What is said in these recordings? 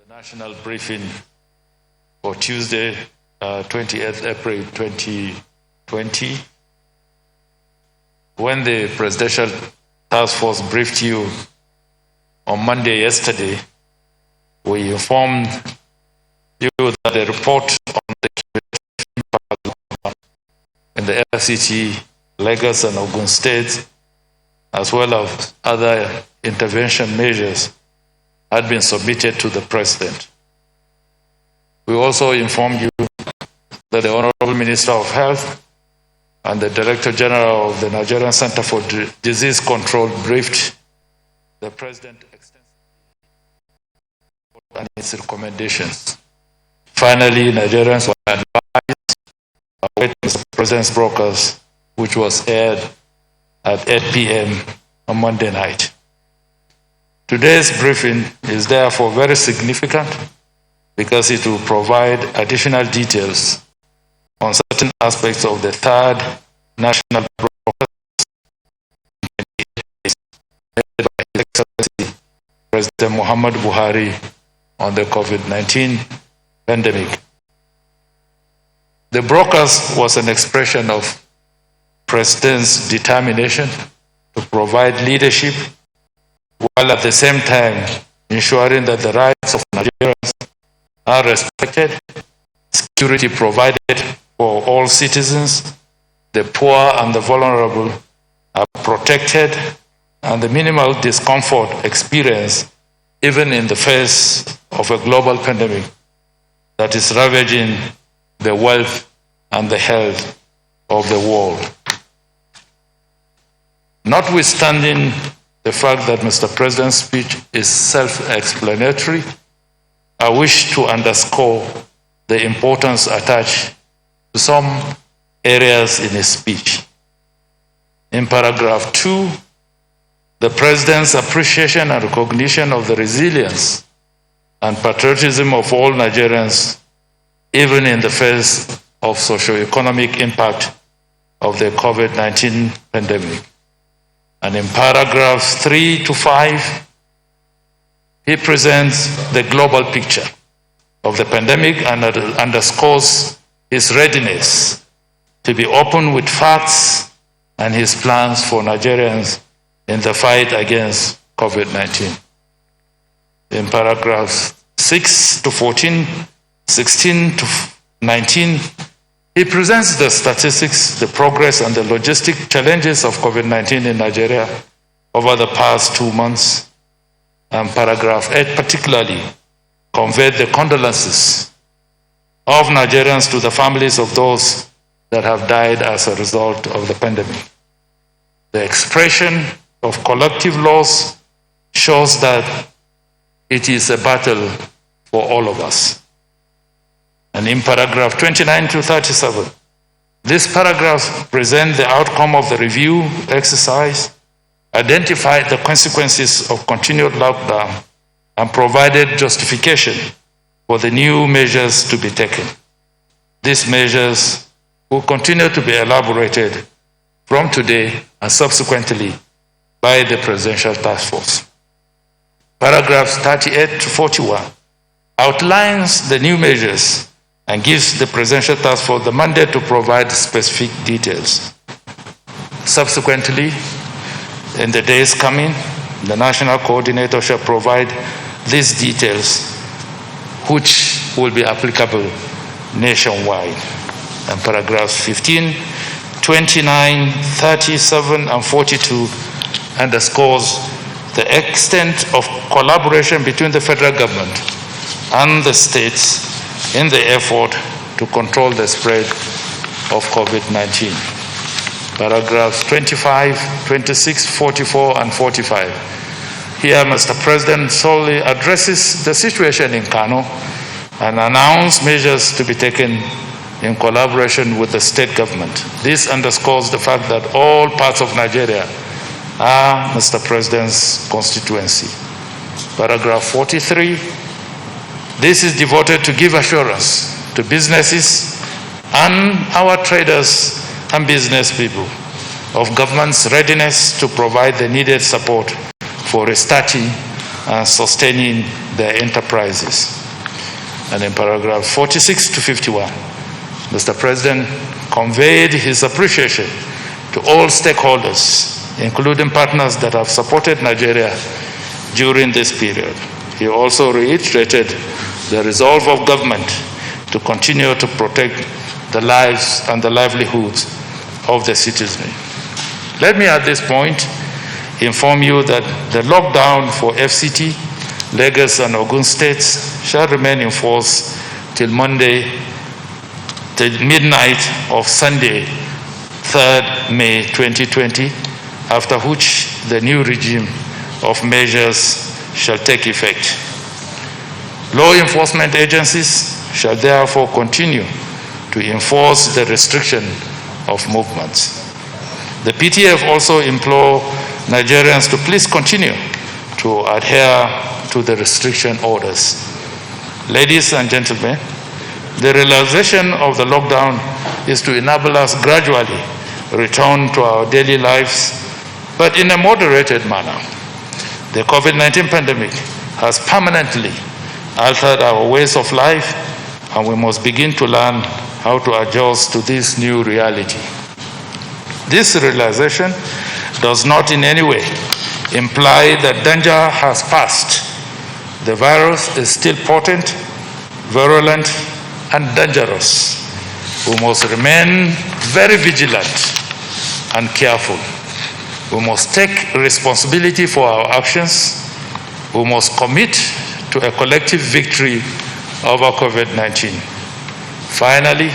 national briefing for Tuesday, 28th April 2020. When the Presidential Task Force briefed you on Monday yesterday, we informed you that the report on the in the FCT, Lagos and Ogun State, as well as other intervention measures, had been submitted to the President. We also informed you that the Honorable Minister of Health and the Director General of the Nigerian Center for Disease Control briefed the President extensively on its recommendations. Finally, Nigerians were advised to await Mr. President's broadcast, which was aired at 8 p.m. on Monday night. Today's briefing is therefore very significant because it will provide additional details on certain aspects of the third national broadcast made by His Excellency President Muhammad Buhari on the COVID-19 pandemic. The broadcast was an expression of President's determination to provide leadership while at the same time ensuring that the rights of Nigerians are respected, security provided for all citizens, the poor and the vulnerable are protected, and the minimal discomfort experienced even in the face of a global pandemic that is ravaging the wealth and the health of the world. Notwithstanding the fact that Mr. President's speech is self-explanatory, I wish to underscore the importance attached to some areas in his speech. In paragraph 2, the President's appreciation and recognition of the resilience and patriotism of all Nigerians, even in the face of socio-economic impact of the COVID-19 pandemic. And in paragraphs 3 to 5, he presents the global picture of the pandemic and underscores his readiness to be open with facts and his plans for Nigerians in the fight against COVID-19. In paragraphs 6 to 14, 16 to 19, he presents the statistics, the progress, and the logistic challenges of COVID-19 in Nigeria over the past 2 months. And paragraph 8 particularly conveyed the condolences of Nigerians to the families of those that have died as a result of the pandemic. The expression of collective loss shows that it is a battle for all of us. And in paragraph 29 to 37, these paragraphs present the outcome of the review exercise, identified the consequences of continued lockdown, and provided justification for the new measures to be taken. These measures will continue to be elaborated from today and subsequently by the Presidential Task Force. Paragraphs 38 to 41 outlines the new measures and gives the Presidential Task Force the mandate to provide specific details. Subsequently, in the days coming, the National Coordinator shall provide these details, which will be applicable nationwide. And paragraphs 15, 29, 37, and 42 underscores the extent of collaboration between the federal government and the states in the effort to control the spread of COVID-19. Paragraphs 25, 26, 44, and 45. Here, Mr. President solely addresses the situation in Kano and announced measures to be taken in collaboration with the state government. This underscores the fact that all parts of Nigeria are Mr. President's constituency. Paragraph 43. This is devoted to give assurance to businesses and our traders and business people of government's readiness to provide the needed support for restarting and sustaining their enterprises. And in paragraph 46 to 51, Mr. President conveyed his appreciation to all stakeholders, including partners that have supported Nigeria during this period. He also reiterated the resolve of government to continue to protect the lives and the livelihoods of the citizenry. Let me at this point inform you that the lockdown for FCT, Lagos and Ogun states shall remain in force till Monday, till midnight of Sunday, 3rd May 2020, after which the new regime of measures shall take effect. Law enforcement agencies shall therefore continue to enforce the restriction of movements. The PTF also implore Nigerians to please continue to adhere to the restriction orders. Ladies and gentlemen, the realization of the lockdown is to enable us gradually return to our daily lives, but in a moderated manner. The COVID-19 pandemic has permanently altered our ways of life, and we must begin to learn how to adjust to this new reality. This realization does not in any way imply that danger has passed. The virus is still potent, virulent, and dangerous. We must remain very vigilant and careful. We must take responsibility for our actions. We must commit to a collective victory over COVID-19. Finally,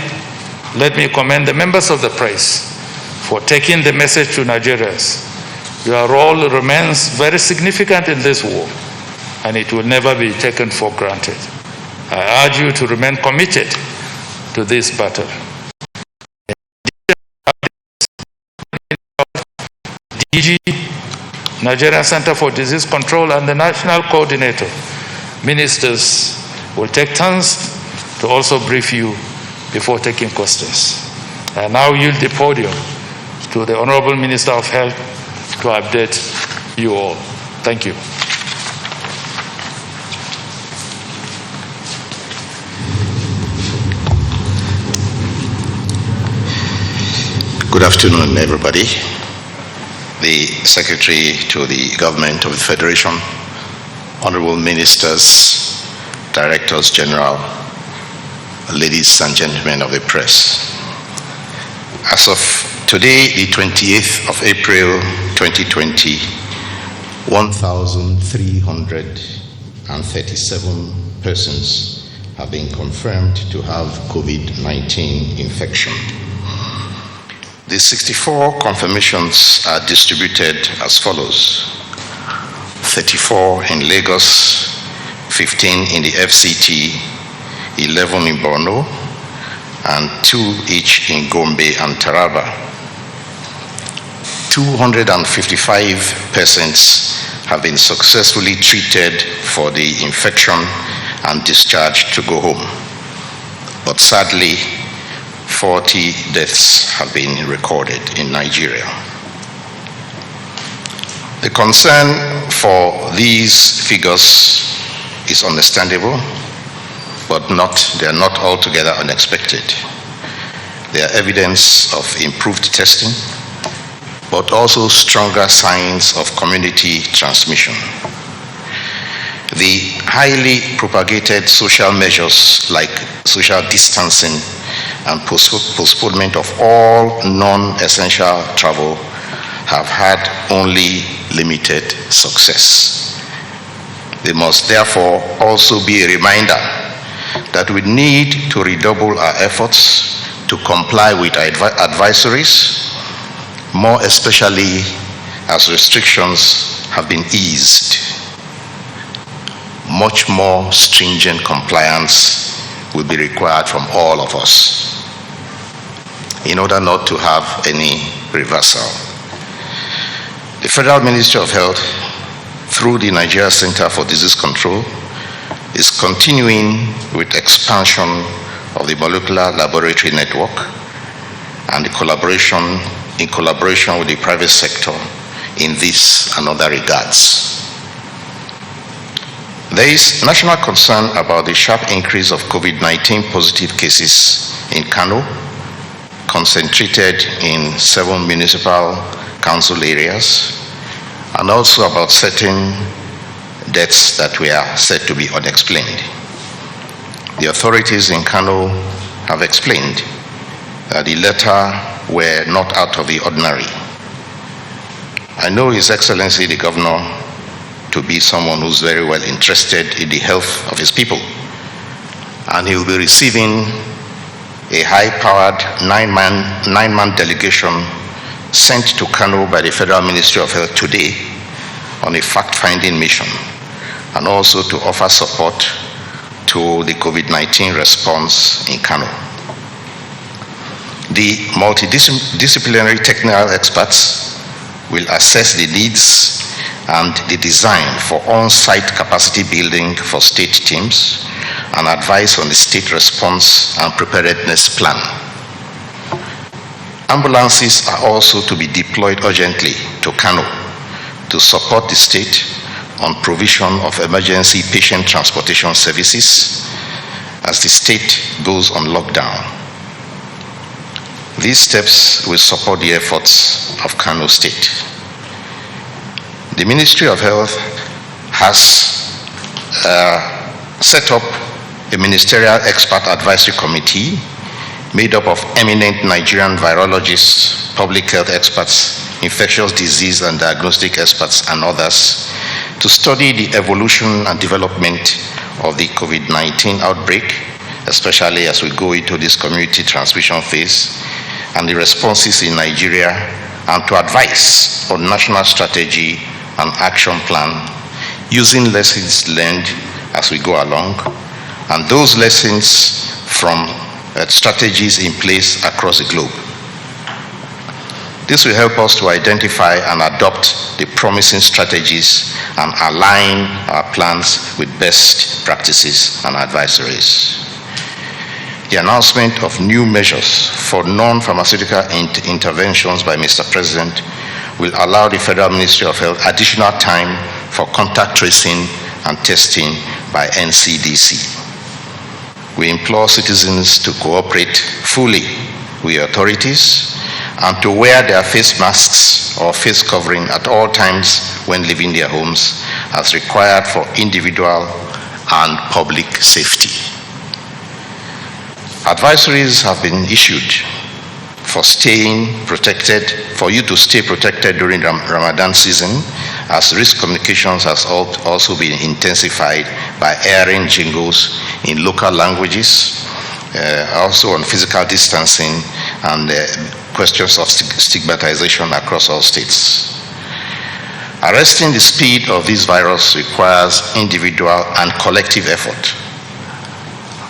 let me commend the members of the press for taking the message to Nigerians. Your role remains very significant in this war, and it will never be taken for granted. I urge you to remain committed to this battle. DG, Nigerian Center for Disease Control, and the National Coordinator, ministers will take turns to also brief you before taking questions. I now yield the podium to the Honorable Minister of Health to update you all. Thank you. Good afternoon, everybody. The Secretary to the Government of the Federation, Honorable Ministers, Directors General, ladies and gentlemen of the press. As of today, the 28th of April 2020, 1,337 persons have been confirmed to have COVID-19 infection. The 64 confirmations are distributed as follows: 34 in Lagos, 15 in the FCT, 11 in Borno, and 2 each in Gombe and Taraba. 255 persons have been successfully treated for the infection and discharged to go home. But sadly, 40 deaths have been recorded in Nigeria. The concern for these figures is understandable, but they are not altogether unexpected. They are evidence of improved testing, but also stronger signs of community transmission. The highly propagated social measures like social distancing and postponement of all non-essential travel have had only limited success. They must therefore also be a reminder that we need to redouble our efforts to comply with advisories, more especially as restrictions have been eased. Much more stringent compliance will be required from all of us in order not to have any reversal. The Federal Ministry of Health, through the Nigeria Center for Disease Control, is continuing with expansion of the molecular laboratory network and in collaboration with the private sector in this and other regards. There is national concern about the sharp increase of COVID-19 positive cases in Kano, concentrated in 7 municipal council areas, and also about certain deaths that were said to be unexplained. The authorities in Kano have explained that the latter were not out of the ordinary. I know His Excellency the Governor to be someone who's very well interested in the health of his people, and he will be receiving a high-powered nine-man delegation sent to Kano by the Federal Ministry of Health today on a fact-finding mission, and also to offer support to the COVID-19 response in Kano. The multidisciplinary technical experts will assess the needs and the design for on-site capacity building for state teams and advise on the state response and preparedness plan. Ambulances are also to be deployed urgently to Kano to support the state on provision of emergency patient transportation services as the state goes on lockdown. These steps will support the efforts of Kano State. The Ministry of Health has set up a ministerial expert advisory committee made up of eminent Nigerian virologists, public health experts, infectious disease and diagnostic experts, and others to study the evolution and development of the COVID-19 outbreak, especially as we go into this community transmission phase, and the responses in Nigeria, and to advise on national strategy and action plan using lessons learned as we go along, and those lessons from strategies in place across the globe. This will help us to identify and adopt the promising strategies and align our plans with best practices and advisories. The announcement of new measures for non-pharmaceutical interventions by Mr. President will allow the Federal Ministry of Health additional time for contact tracing and testing by NCDC. We implore citizens to cooperate fully with authorities and to wear their face masks or face covering at all times when leaving their homes as required for individual and public safety. Advisories have been issued for staying protected, for you to stay protected during the Ramadan season, as risk communications has also been intensified by airing jingles in local languages, also on physical distancing and questions of stigmatization across all states. Arresting the speed of this virus requires individual and collective effort.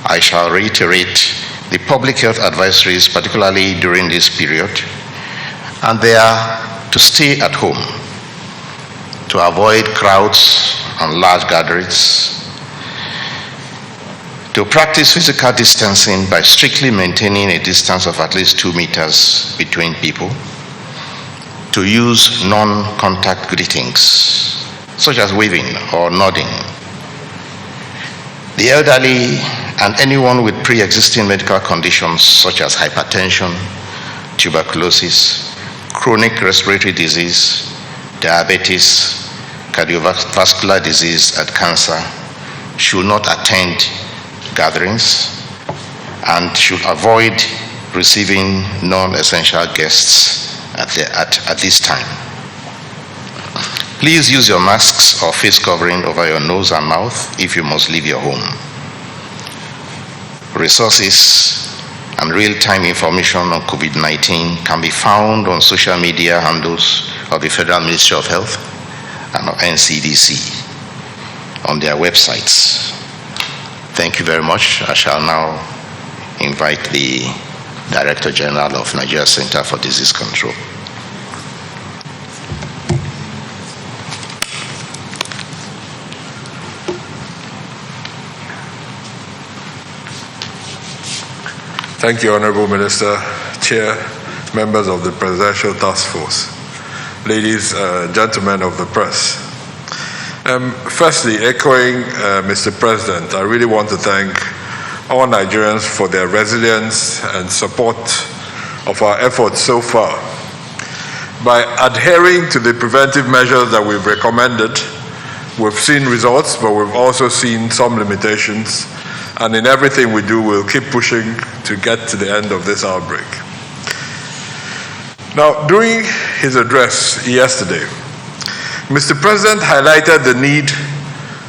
I shall reiterate the public health advisories, particularly during this period, and they are to stay at home, to avoid crowds and large gatherings, to practice physical distancing by strictly maintaining a distance of at least 2 meters between people, to use non-contact greetings, such as waving or nodding. The elderly and anyone with pre-existing medical conditions such as hypertension, tuberculosis, chronic respiratory disease, diabetes, cardiovascular disease, and cancer should not attend gatherings and should avoid receiving non-essential guests at this time. Please use your masks or face covering over your nose and mouth if you must leave your home. Resources and real-time information on COVID-19 can be found on social media handles of the Federal Ministry of Health and of NCDC on their websites. Thank you very much. I shall now invite the Director General of Nigeria Center for Disease Control. Thank you, Honorable Minister, Chair, members of the Presidential Task Force, ladies and gentlemen of the press. Firstly, echoing Mr. President, I really want to thank all Nigerians for their resilience and support of our efforts so far. By adhering to the preventive measures that we've recommended, we've seen results, but we've also seen some limitations. And in everything we do, we'll keep pushing to get to the end of this outbreak. Now, during his address yesterday, Mr. President highlighted the need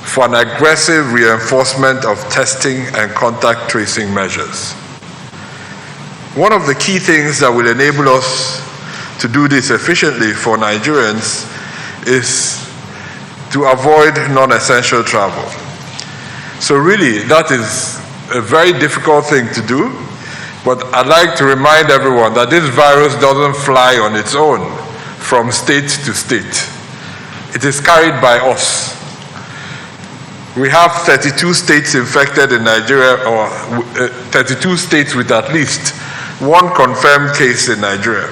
for an aggressive reinforcement of testing and contact tracing measures. One of the key things that will enable us to do this efficiently for Nigerians is to avoid non-essential travel. So really, that is a very difficult thing to do, but I'd like to remind everyone that this virus doesn't fly on its own from state to state. It is carried by us. We have 32 states infected in Nigeria, or 32 states with at least one confirmed case in Nigeria.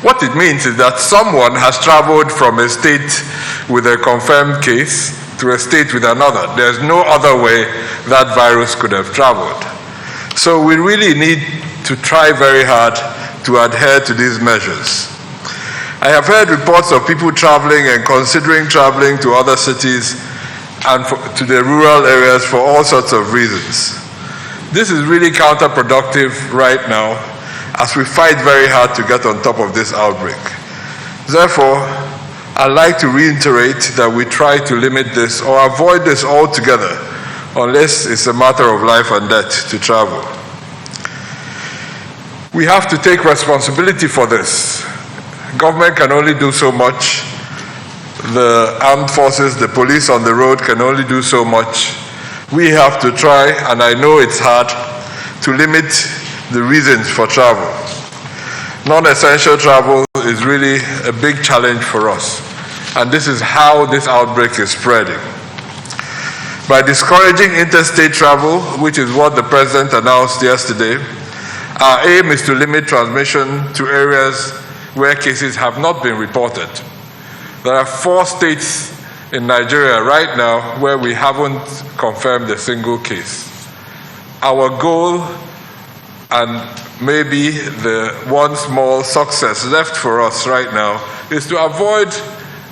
What it means is that someone has traveled from a state with a confirmed case to a state with another. There's no other way that virus could have traveled. So we really need to try very hard to adhere to these measures. I have heard reports of people traveling and considering traveling to other cities and to the rural areas for all sorts of reasons. This is really counterproductive right now as we fight very hard to get on top of this outbreak. Therefore, I'd like to reiterate that we try to limit this or avoid this altogether unless it's a matter of life and death to travel. We have to take responsibility for this. Government can only do so much. The armed forces, the police on the road can only do so much. We have to try, and I know it's hard, to limit the reasons for travel. Non-essential travel is really a big challenge for us, and this is how this outbreak is spreading. By discouraging interstate travel, which is what the President announced yesterday, our aim is to limit transmission to areas where cases have not been reported. There are 4 states in Nigeria right now where we haven't confirmed a single case. Our goal, and maybe the one small success left for us right now, is to avoid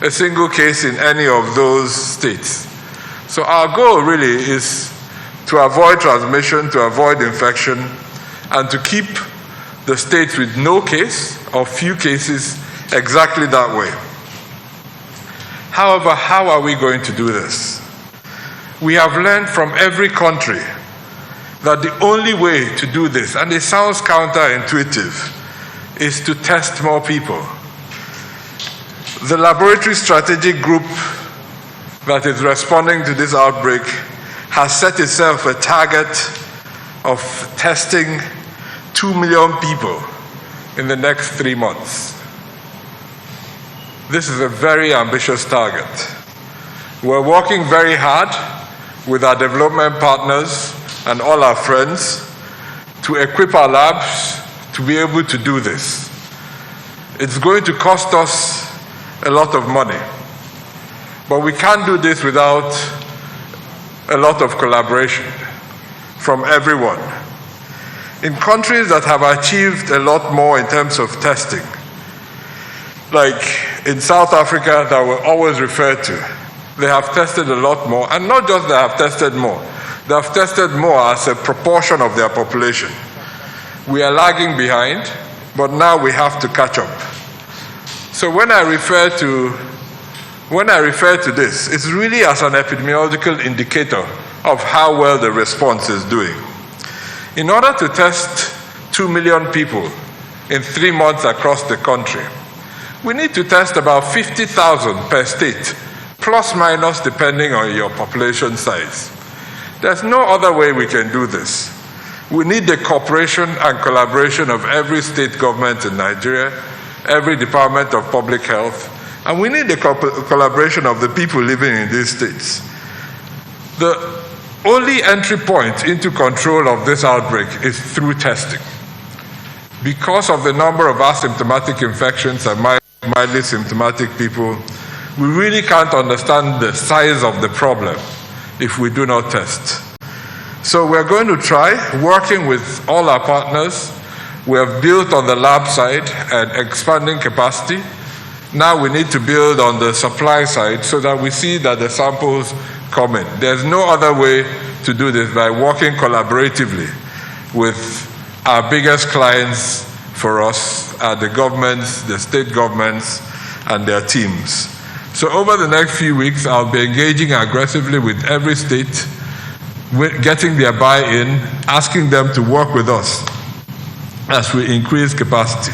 a single case in any of those states. So our goal really is to avoid transmission, to avoid infection, and to keep the states with no case or few cases exactly that way. However, how are we going to do this? We have learned from every country that the only way to do this, and it sounds counterintuitive, is to test more people. The laboratory strategic group that is responding to this outbreak has set itself a target of testing 2 million people in the next 3 months. This is a very ambitious target. We're working very hard with our development partners and all our friends to equip our labs to be able to do this. It's going to cost us a lot of money, but we can't do this without a lot of collaboration from everyone. In countries that have achieved a lot more in terms of testing, like in South Africa that we're always referred to, they have tested a lot more, and not just they have tested more, they have tested more as a proportion of their population. We are lagging behind, but now we have to catch up. So when I refer to this, it's really as an epidemiological indicator of how well the response is doing. In order to test 2 million people in 3 months across the country, we need to test about 50,000 per state, plus minus depending on your population size. There's no other way we can do this. We need the cooperation and collaboration of every state government in Nigeria, every Department of Public Health, and we need the collaboration of the people living in these states. The only entry point into control of this outbreak is through testing. Because of the number of asymptomatic infections and mildly symptomatic people, We really can't understand the size of the problem if we do not test. So we're going to try, working with all our partners. We have built on the lab side and expanding capacity. Now we need to build on the supply side so that we see that the samples come in. There's no other way to do this by working collaboratively with our biggest clients for us are the governments, the state governments, and their teams. So over the next few weeks, I'll be engaging aggressively with every state, getting their buy-in, asking them to work with us as we increase capacity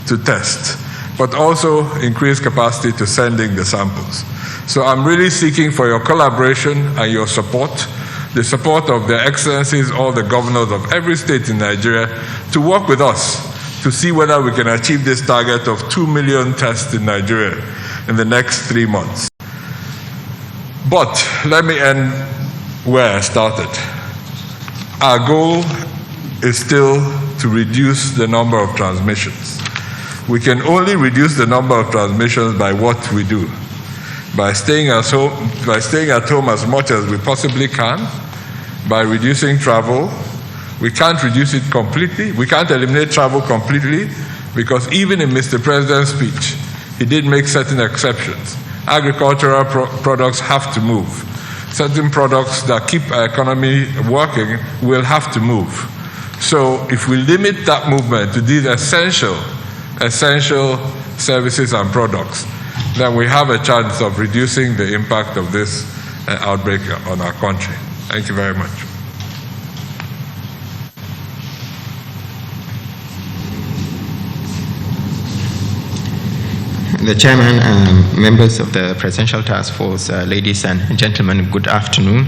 to test, but also increase capacity to sending the samples. So I'm really seeking for your collaboration and your support, the support of their excellencies, all the governors of every state in Nigeria, to work with us to see whether we can achieve this target of 2 million tests in Nigeria in the next 3 months. But let me end where I started. Our goal is still to reduce the number of transmissions. We can only reduce the number of transmissions by what we do, by staying at home as much as we possibly can, by reducing travel. We can't reduce it completely. We can't eliminate travel completely because even in Mr. President's speech, he did make certain exceptions. Agricultural products have to move. Certain products that keep our economy working will have to move. So if we limit that movement to these essential services and products, then we have a chance of reducing the impact of this outbreak on our country. Thank you very much. The Chairman, members of the Presidential Task Force, ladies and gentlemen, good afternoon.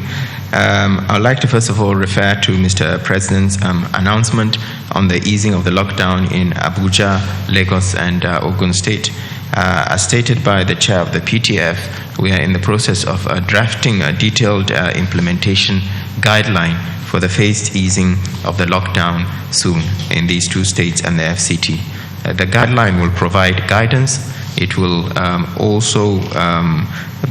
I would like to first of all refer to Mr. President's announcement on the easing of the lockdown in Abuja, Lagos, and Ogun State. As stated by the Chair of the PTF, we are in the process of drafting a detailed implementation guideline for the phased easing of the lockdown soon in these two states and the FCT. The guideline will provide guidance. It will also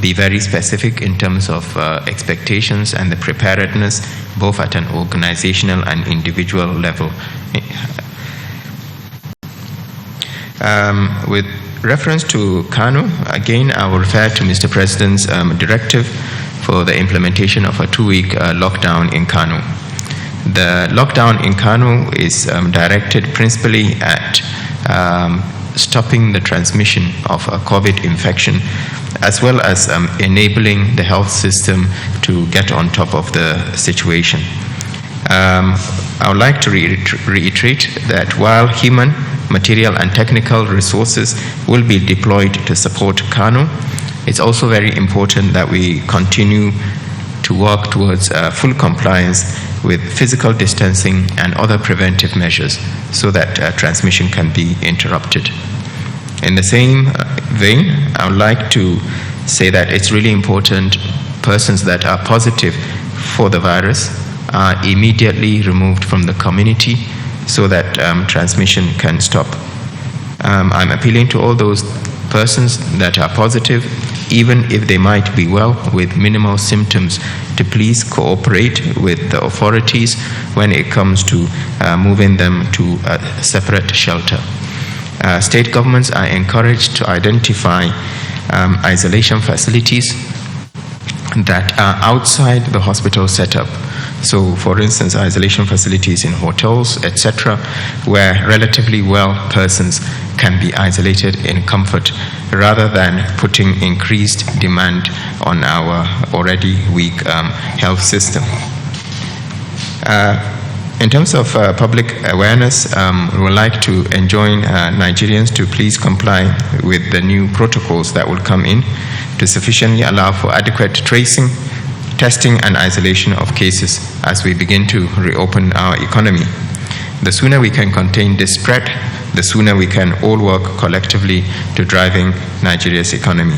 be very specific in terms of expectations and the preparedness, both at an organizational and individual level. With reference to Kano, again, I will refer to Mr. President's directive for the implementation of a 2-week lockdown in Kano. The lockdown in Kano is directed principally at stopping the transmission of a COVID infection, as well as enabling the health system to get on top of the situation. I would like to reiterate that while human, material, and technical resources will be deployed to support Kano, it's also very important that we continue to work towards full compliance with physical distancing and other preventive measures so that transmission can be interrupted. In the same vein, I would like to say that it's really important persons that are positive for the virus are immediately removed from the community so that transmission can stop. I'm appealing to all those persons that are positive, even if they might be well with minimal symptoms, to please cooperate with the authorities when it comes to moving them to a separate shelter. State governments are encouraged to identify isolation facilities that are outside the hospital setup. So, for instance, isolation facilities in hotels, etc., where relatively well persons can be isolated in comfort, rather than putting increased demand on our already weak health system. In terms of public awareness, we would like to enjoin Nigerians to please comply with the new protocols that will come in to sufficiently allow for adequate tracing, testing, and isolation of cases as we begin to reopen our economy. The sooner we can contain this spread, the sooner we can all work collectively to driving Nigeria's economy.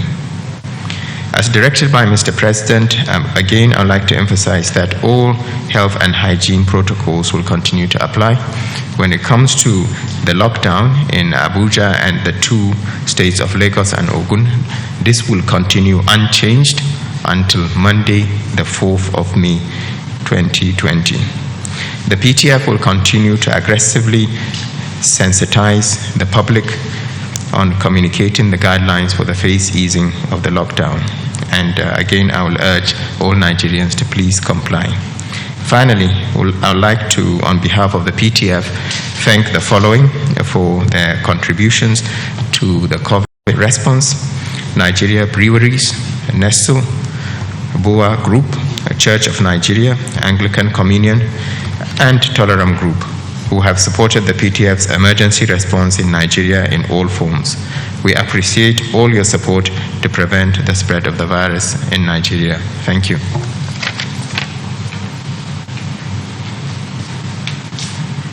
As directed by Mr. President, again, I'd like to emphasize that all health and hygiene protocols will continue to apply. When it comes to the lockdown in Abuja and the two states of Lagos and Ogun, this will continue unchanged until Monday, the 4th of May, 2020. The PTF will continue to aggressively sensitize the public on communicating the guidelines for the phase easing of the lockdown. And again, I will urge all Nigerians to please comply. Finally, I would like to, on behalf of the PTF, thank the following for their contributions to the COVID response: Nigeria Breweries, Nestle, Boa Group, Church of Nigeria, Anglican Communion, and Toleram Group, who have supported the PTF's emergency response in Nigeria in all forms. We appreciate all your support to prevent the spread of the virus in Nigeria. Thank you.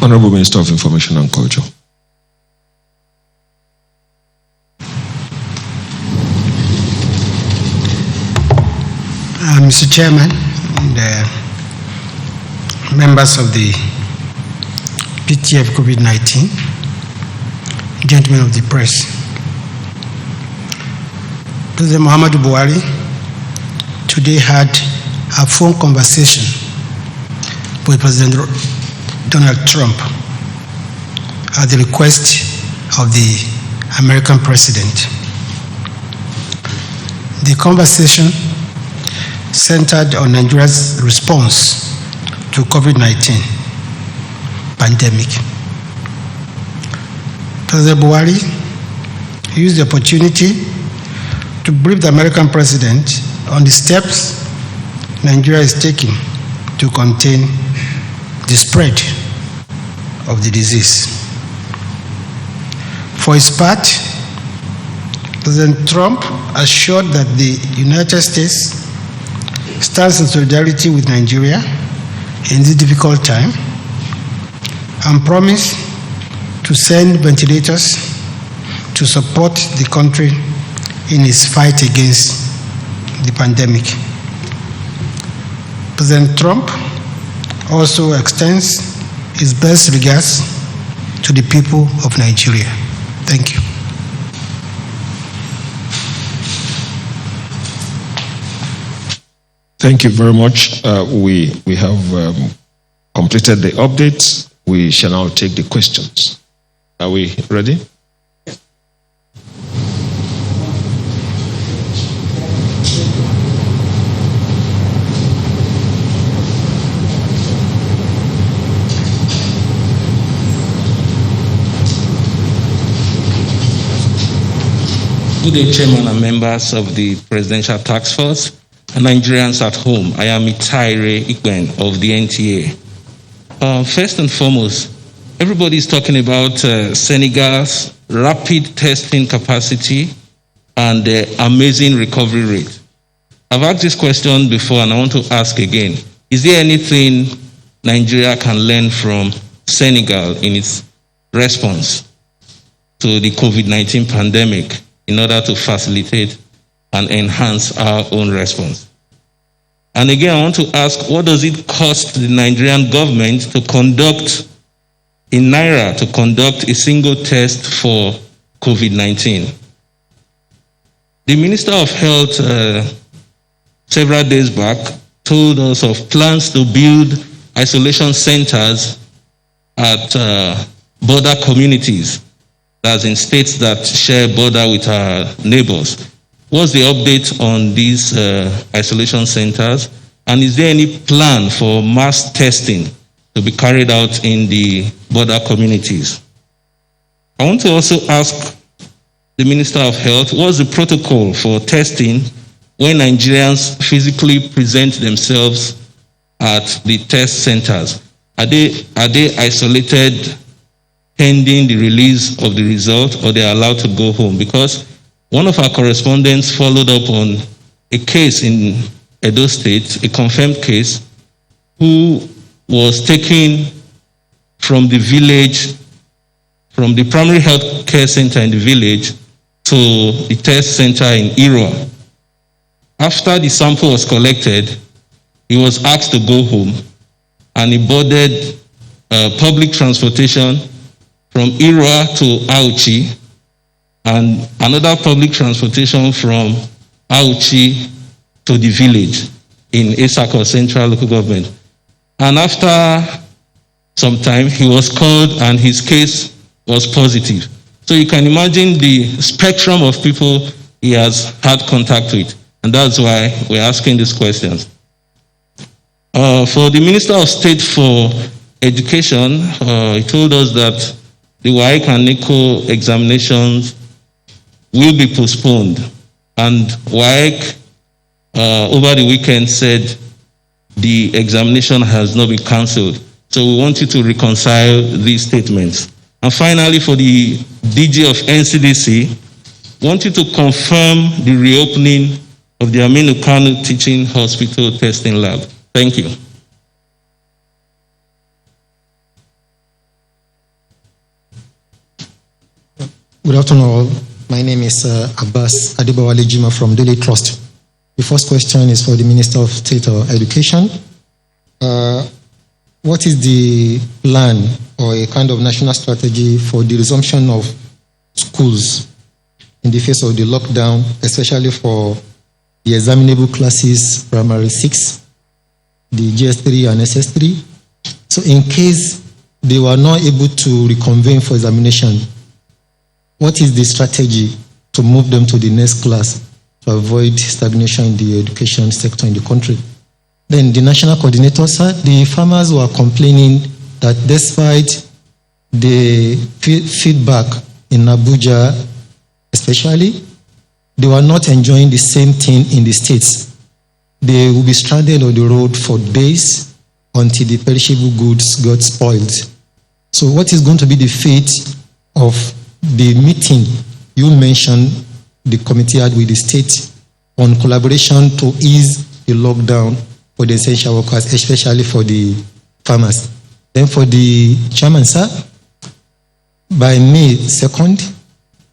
Honorable Minister of Information and Culture. Mr. Chairman, the members of the PTF COVID-19, gentlemen of the press, President Muhammadu Buhari today had a phone conversation with President Donald Trump at the request of the American president. The conversation centered on Nigeria's response to COVID-19 pandemic. President Buhari used the opportunity to brief the American president on the steps Nigeria is taking to contain the spread of the disease. For his part, President Trump assured that the United States stands in solidarity with Nigeria in this difficult time and promised to send ventilators to support the country in its fight against the pandemic. President Trump also extends his best regards to the people of Nigeria. Thank you. Thank you very much. We have completed the updates. We shall now take the questions. Are we ready? Good day, Chairman and members of the Presidential Task Force and Nigerians at home. I am Itaire Ikben of the NTA. First and foremost, everybody is talking about Senegal's rapid testing capacity and the amazing recovery rate. I've asked this question before and I want to ask again. Is there anything Nigeria can learn from Senegal in its response to the COVID-19 pandemic in order to facilitate and enhance our own response? And again, I want to ask, what does it cost the Nigerian government to conduct, in Naira, to conduct a single test for COVID-19? The Minister of Health several days back told us of plans to build isolation centers at border communities, that's in states that share border with our neighbors. What's the update on these isolation centers? And is there any plan for mass testing to be carried out in the border communities? I want to also ask the Minister of Health, what's the protocol for testing when Nigerians physically present themselves at the test centers? Are they isolated pending the release of the result, or they are allowed to go home? Because one of our correspondents followed up on a case in Edo State, a confirmed case, who was taken from the village, from the primary health care center in the village to the test center in Irua. After the sample was collected, he was asked to go home, and he boarded public transportation from Irua to Auchi, and another public transportation from Auchi to the village in Esako Central Local Government. And after some time, he was called and his case was positive. So you can imagine the spectrum of people he has had contact with. And that's why we're asking these questions. For the Minister of State for Education, he told us that the WAEC and NECO examinations will be postponed. And WAEC over the weekend said the examination has not been cancelled. So we want you to reconcile these statements. And finally, for the DG of NCDC, we want you to confirm the reopening of the Aminu Kano Teaching Hospital Testing Lab. Thank you. Good afternoon all. My name is Abbas Adibawale Jima from Daily Trust. The first question is for the Minister of State of Education. What is the plan or a kind of national strategy for the resumption of schools in the face of the lockdown, especially for the examinable classes, primary 6, the GS3 and SS3? So in case they were not able to reconvene for examination, what is the strategy to move them to the next class to avoid stagnation in the education sector in the country? Then the national coordinators, the farmers were complaining that despite the feedback in Abuja, especially, they were not enjoying the same thing in the states. They will be stranded on the road for days until the perishable goods got spoiled. So what is going to be the fate of the meeting you mentioned the committee had with the state on collaboration to ease the lockdown for the essential workers, especially for the farmers? Then for the chairman, sir, by May 2nd,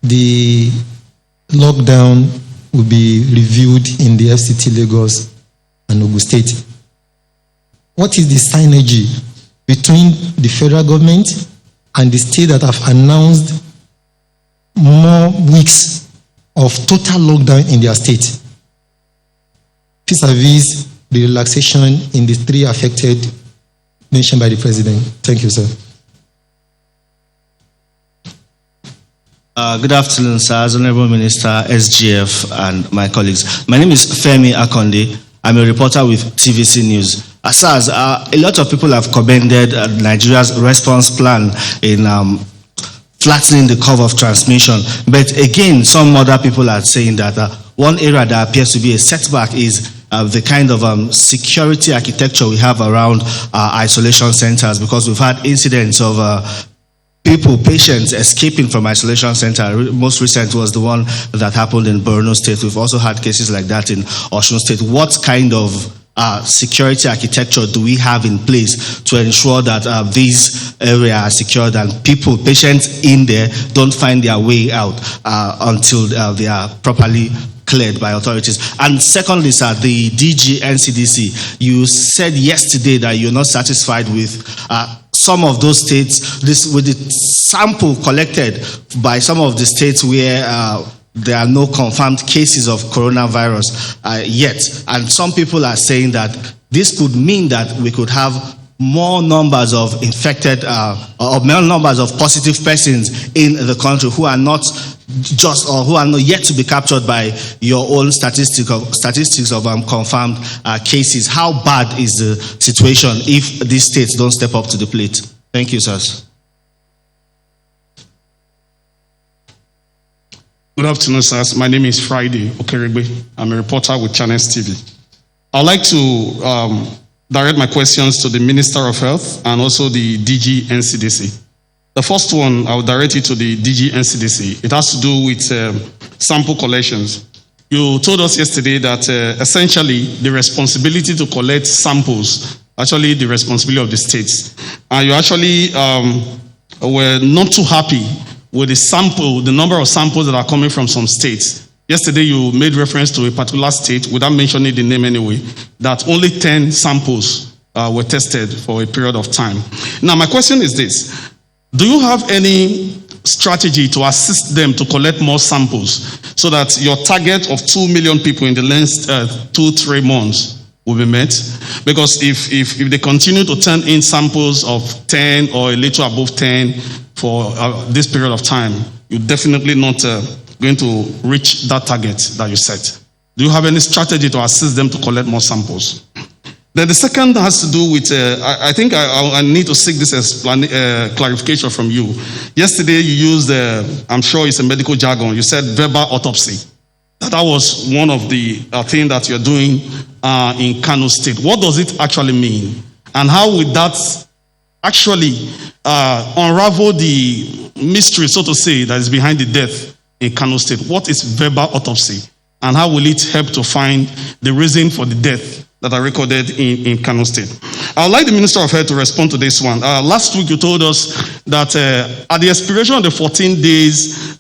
the lockdown will be reviewed in the FCT Lagos and Ogun State. What is the synergy between the federal government and the state that have announced more weeks of total lockdown in their state, vis-a-vis the relaxation in the 3 affected mentioned by the president? Thank you, sir. Good afternoon, sir, Honorable Minister, SGF, and my colleagues. My name is Femi Akonde. I'm a reporter with TVC News. Sir, a lot of people have commended Nigeria's response plan in flattening the curve of transmission. But again, some other people are saying that one area that appears to be a setback is the kind of security architecture we have around isolation centers, because we've had incidents of patients escaping from isolation center. Most recent was the one that happened in Borno State. We've also had cases like that in Osun State. What kind of security architecture do we have in place to ensure that these areas are secured and patients in there don't find their way out until they are properly cleared by authorities? And secondly, sir, the DG NCDC, you said yesterday that you're not satisfied with some of those states, with the sample collected by some of the states where there are no confirmed cases of coronavirus yet. And some people are saying that this could mean that we could have more numbers of infected or more numbers of positive persons in the country who are not just or who are not yet to be captured by your own statistics of confirmed cases. How bad is the situation if these states don't step up to the plate? Thank you, sirs. Good afternoon, sirs. My name is Friday Okerigbe. I'm a reporter with Channels TV. I'd like to direct my questions to the Minister of Health and also the DG NCDC. The first one, I will direct it to the DG NCDC. It has to do with sample collections. You told us yesterday that essentially the responsibility to collect samples, actually the responsibility of the states. And you actually were not too happy with the number of samples that are coming from some states. Yesterday, you made reference to a particular state, without mentioning the name anyway, that only 10 samples were tested for a period of time. Now, my question is this. Do you have any strategy to assist them to collect more samples so that your target of 2 million people in the next 2-3 months will be met? Because if they continue to turn in samples of 10 or a little above 10 for this period of time, you're definitely not going to reach that target that you set. Do you have any strategy to assist them to collect more samples? Then the second has to do with, I think I need to seek this clarification from you. Yesterday you used, I'm sure it's a medical jargon, you said verbal autopsy. That was one of the things that you're doing in Kano State. What does it actually mean? And how would that actually unravel the mystery, so to say, that is behind the death in Kano State? What is verbal autopsy? And how will it help to find the reason for the death that are recorded in Kano State? I would like the Minister of Health to respond to this one. Last week you told us that at the expiration of the 14 days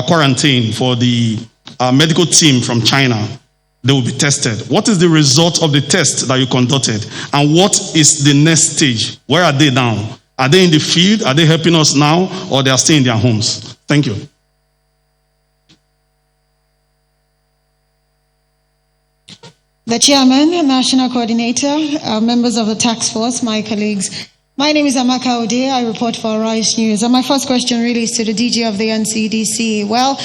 quarantine for the medical team from China, they will be tested. What is the result of the test that you conducted? And what is the next stage? Where are they now? Are they in the field? Are they helping us now? Or they are staying in their homes? Thank you. The Chairman, National Coordinator, members of the Task Force, my colleagues. My name is Amaka Ode. I report for Arise News. And my first question really is to the DG of the NCDC. Well,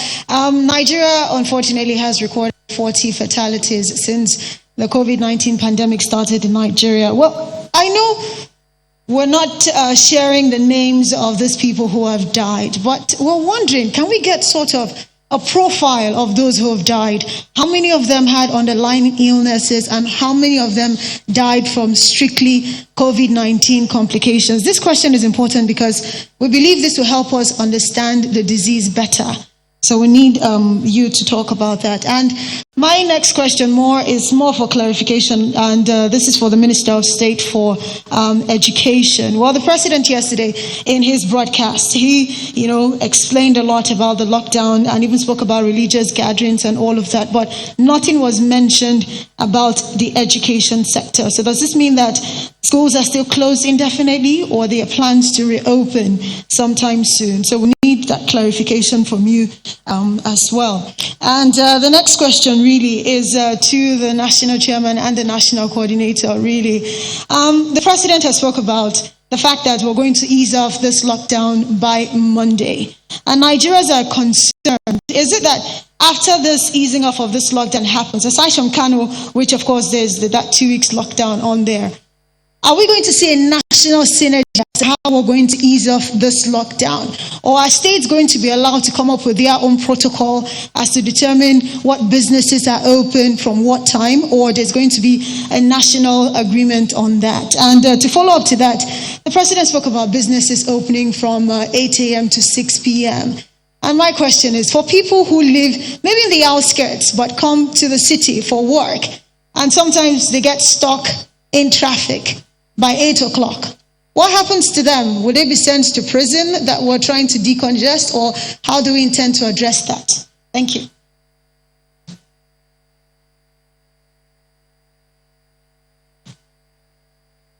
Nigeria, unfortunately, has recorded 40 fatalities since the COVID-19 pandemic started in Nigeria. Well, I know we're not sharing the names of these people who have died, but we're wondering, can we get sort of a profile of those who have died? How many of them had underlying illnesses and how many of them died from strictly COVID-19 complications? This question is important because we believe this will help us understand the disease better. So we need you to talk about that. And my next question is more for clarification, and this is for the Minister of State for Education. Well, the President yesterday in his broadcast, he, explained a lot about the lockdown and even spoke about religious gatherings and all of that, but nothing was mentioned about the education sector. So does this mean that schools are still closed indefinitely, or there are plans to reopen sometime soon? So we need that clarification from you as well. And the next question really is to the National Chairman and the National Coordinator, really. The President has spoke about the fact that we're going to ease off this lockdown by Monday. And Nigerians are concerned. Is it that after this easing off of this lockdown happens, aside from Kano, which of course there's that 2 weeks lockdown on there, are we going to see a national synergy as to how we're going to ease off this lockdown? Or are states going to be allowed to come up with their own protocol as to determine what businesses are open from what time? Or there's going to be a national agreement on that? And to follow up to that, the President spoke about businesses opening from 8 a.m. to 6 p.m. And my question is, for people who live maybe in the outskirts but come to the city for work, and sometimes they get stuck in traffic by 8 o'clock. What happens to them? Will they be sent to prison that we're trying to decongest, or how do we intend to address that? Thank you.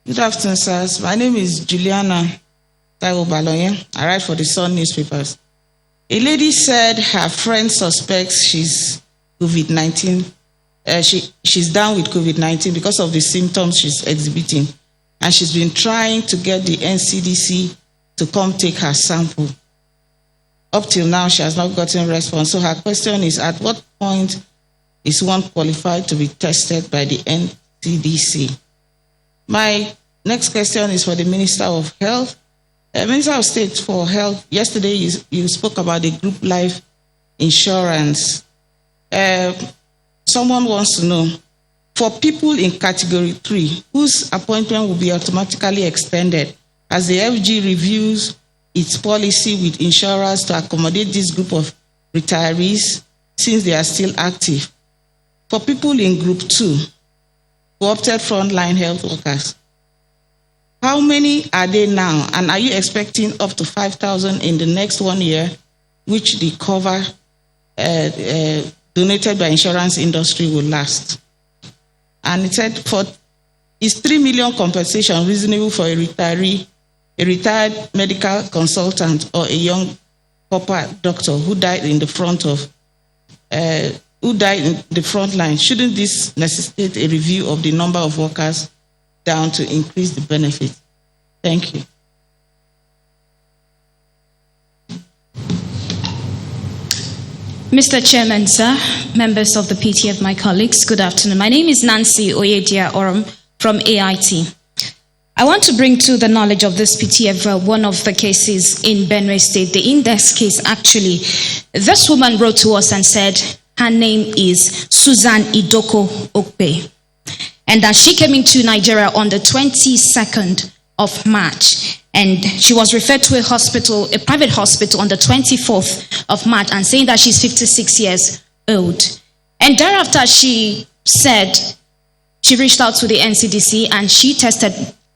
Good afternoon, sirs. My name is Juliana. I write for the Sun newspapers. A lady said her friend suspects she's COVID-19. She's down with COVID-19 because of the symptoms she's exhibiting. And she's been trying to get the NCDC to come take her sample. Up till now, she has not gotten a response. So her question is, at what point is one qualified to be tested by the NCDC? My next question is for the Minister of Health. Minister of State for Health, yesterday you spoke about the group life insurance. Someone wants to know, for people in category 3, whose appointment will be automatically extended as the FG reviews its policy with insurers to accommodate this group of retirees since they are still active. For people in group 2, who opted frontline health workers, how many are they now? And are you expecting up to 5,000 in the next 1 year, which the cover donated by insurance industry will last. And it said, is 3 million compensation reasonable for a retiree, a retired medical consultant, or a young corporate doctor who died in the front line? Shouldn't this necessitate a review of the number of workers down to increase the benefit? Thank you. Mr. Chairman, sir, members of the PTF, my colleagues, good afternoon. My name is Nancy Oyedia Oram from AIT. I want to bring to the knowledge of this PTF one of the cases in Benue State, the index case actually. This woman wrote to us and said her name is Susan Idoko Okpe, and that she came into Nigeria on the 22nd of March. And she was referred to a hospital, a private hospital, on the 24th of March, and saying that she's 56 years old. And thereafter, she said she reached out to the NCDC and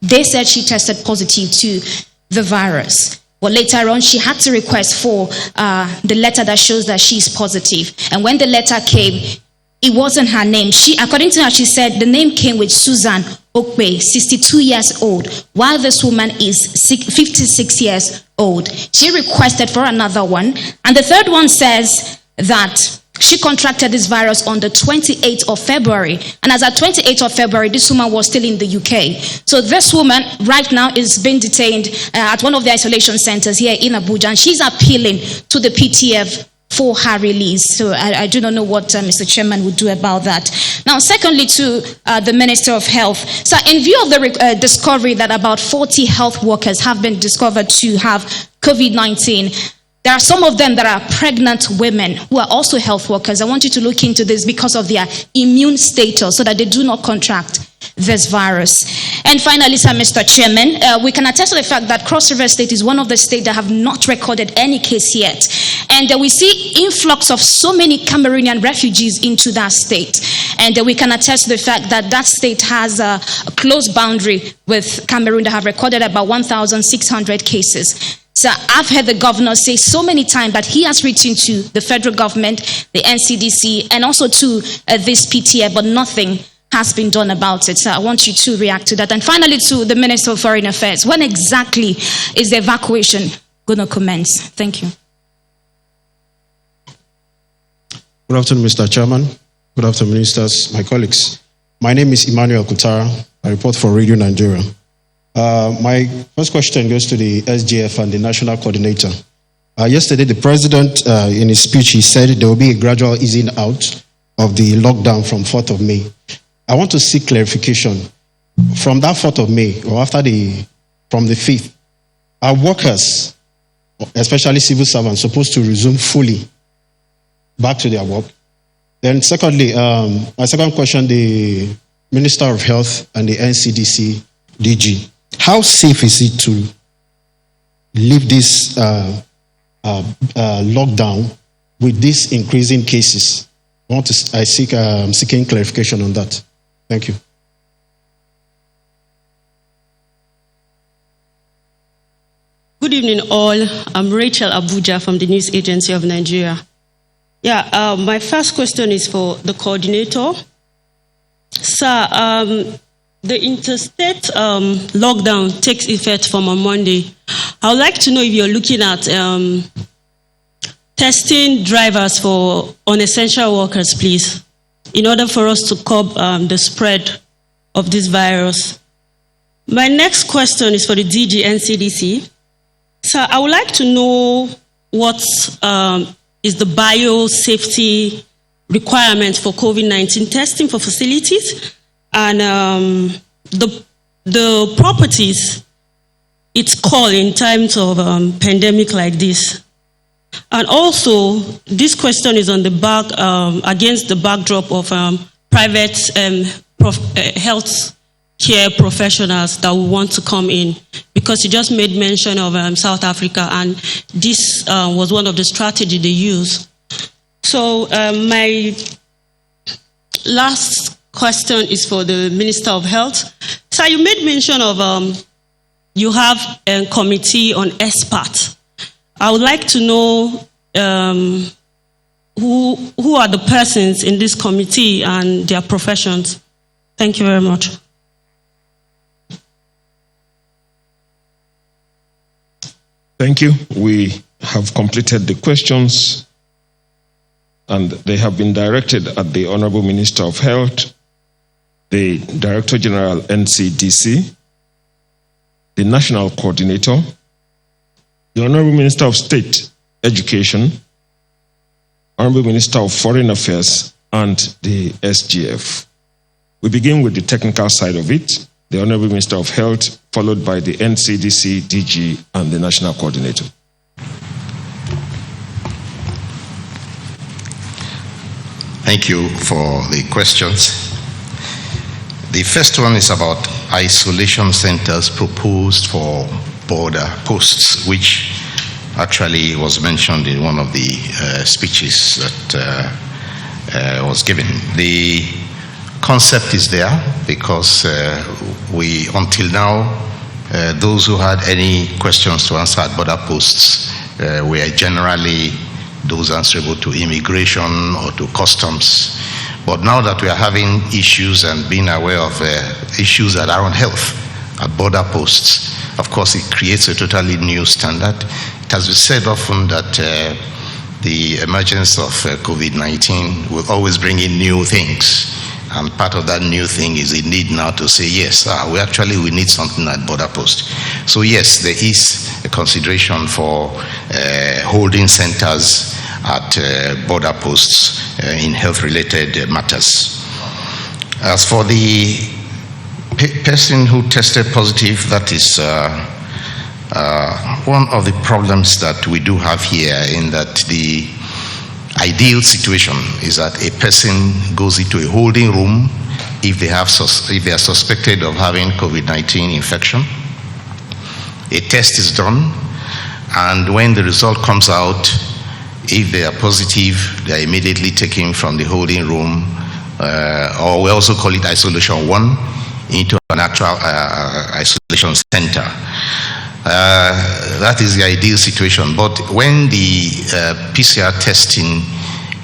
they said she tested positive to the virus. But later on, she had to request for the letter that shows that she's positive. And when the letter came, it wasn't her name. According to her, she said the name came with Susan Okpe, 62 years old, while this woman is 56 years old. She requested for another one. And the third one says that she contracted this virus on the 28th of February. And as at 28th of February, this woman was still in the UK. So this woman right now is being detained at one of the isolation centers here in Abuja. And she's appealing to the PTF for her release. So I do not know what Mr. Chairman would do about that. Now, secondly, to the Minister of Health. So in view of the discovery that about 40 health workers have been discovered to have COVID-19, there are some of them that are pregnant women who are also health workers. I want you to look into this because of their immune status so that they do not contract this virus. And finally, sir, Mr. Chairman, we can attest to the fact that Cross River State is one of the states that have not recorded any case yet. And we see influx of so many Cameroonian refugees into that state. And we can attest to the fact that that state has a close boundary with Cameroon that have recorded about 1,600 cases. So I've heard the governor say so many times that he has written to the federal government, the NCDC, and also to this PTA, but nothing has been done about it. So I want you to react to that. And finally, to the Minister of Foreign Affairs, when exactly is the evacuation going to commence? Thank you. Good afternoon, Mr. Chairman. Good afternoon, ministers, my colleagues. My name is Emmanuel Kutara. I report for Radio Nigeria. My first question goes to the SGF and the national coordinator. Yesterday, the president, in his speech, he said there will be a gradual easing out of the lockdown from 4th of May. I want to seek clarification. From that 4th of May, or from the 5th, are workers, especially civil servants, supposed to resume fully back to their work? Then secondly, my second question, the Minister of Health and the NCDC DG. How safe is it to leave this lockdown with these increasing cases? I'm seeking clarification on that. Thank you. Good evening, all. I'm Rachel Abuja from the News Agency of Nigeria. My first question is for the coordinator. Sir, the interstate lockdown takes effect from on Monday. I would like to know if you're looking at testing drivers for unessential workers, please, in order for us to curb the spread of this virus. My next question is for the DG NCDC. Sir, I would like to know what is the biosafety requirement for COVID-19 testing for facilities and the properties it's called in times of pandemic like this. And also, this question is on the back against the backdrop of private health care professionals that will want to come in, because you just made mention of South Africa, and this was one of the strategies they use. So my last question is for the Minister of Health. So you made mention of you have a committee on experts. I would like to know who are the persons in this committee and their professions? Thank you very much. Thank you. We have completed the questions, and they have been directed at the Honorable Minister of Health, the Director General NCDC, the National Coordinator, the Honorable Minister of State Education, Honorable Minister of Foreign Affairs, and the SGF. We begin with the technical side of it, the Honorable Minister of Health, followed by the NCDC, DG, and the National Coordinator. Thank you for the questions. The first one is about isolation centers proposed for border posts, which actually was mentioned in one of the speeches that was given. The concept is there because we, until now, those who had any questions to answer at border posts were generally those answerable to immigration or to customs. But now that we are having issues and being aware of issues that are on health at border posts, of course it creates a totally new standard. It has been said often that the emergence of COVID-19 will always bring in new things. And part of that new thing is the need now to say, yes, we need something at border post. So yes, there is a consideration for holding centers at border posts in health-related matters. As for the person who tested positive, that is one of the problems that we do have here, in that the ideal situation is that a person goes into a holding room if they are suspected of having COVID-19 infection. A test is done, and when the result comes out, if they are positive, they are immediately taken from the holding room, or we also call it isolation 1, into an actual isolation center. That is the ideal situation. But when the PCR testing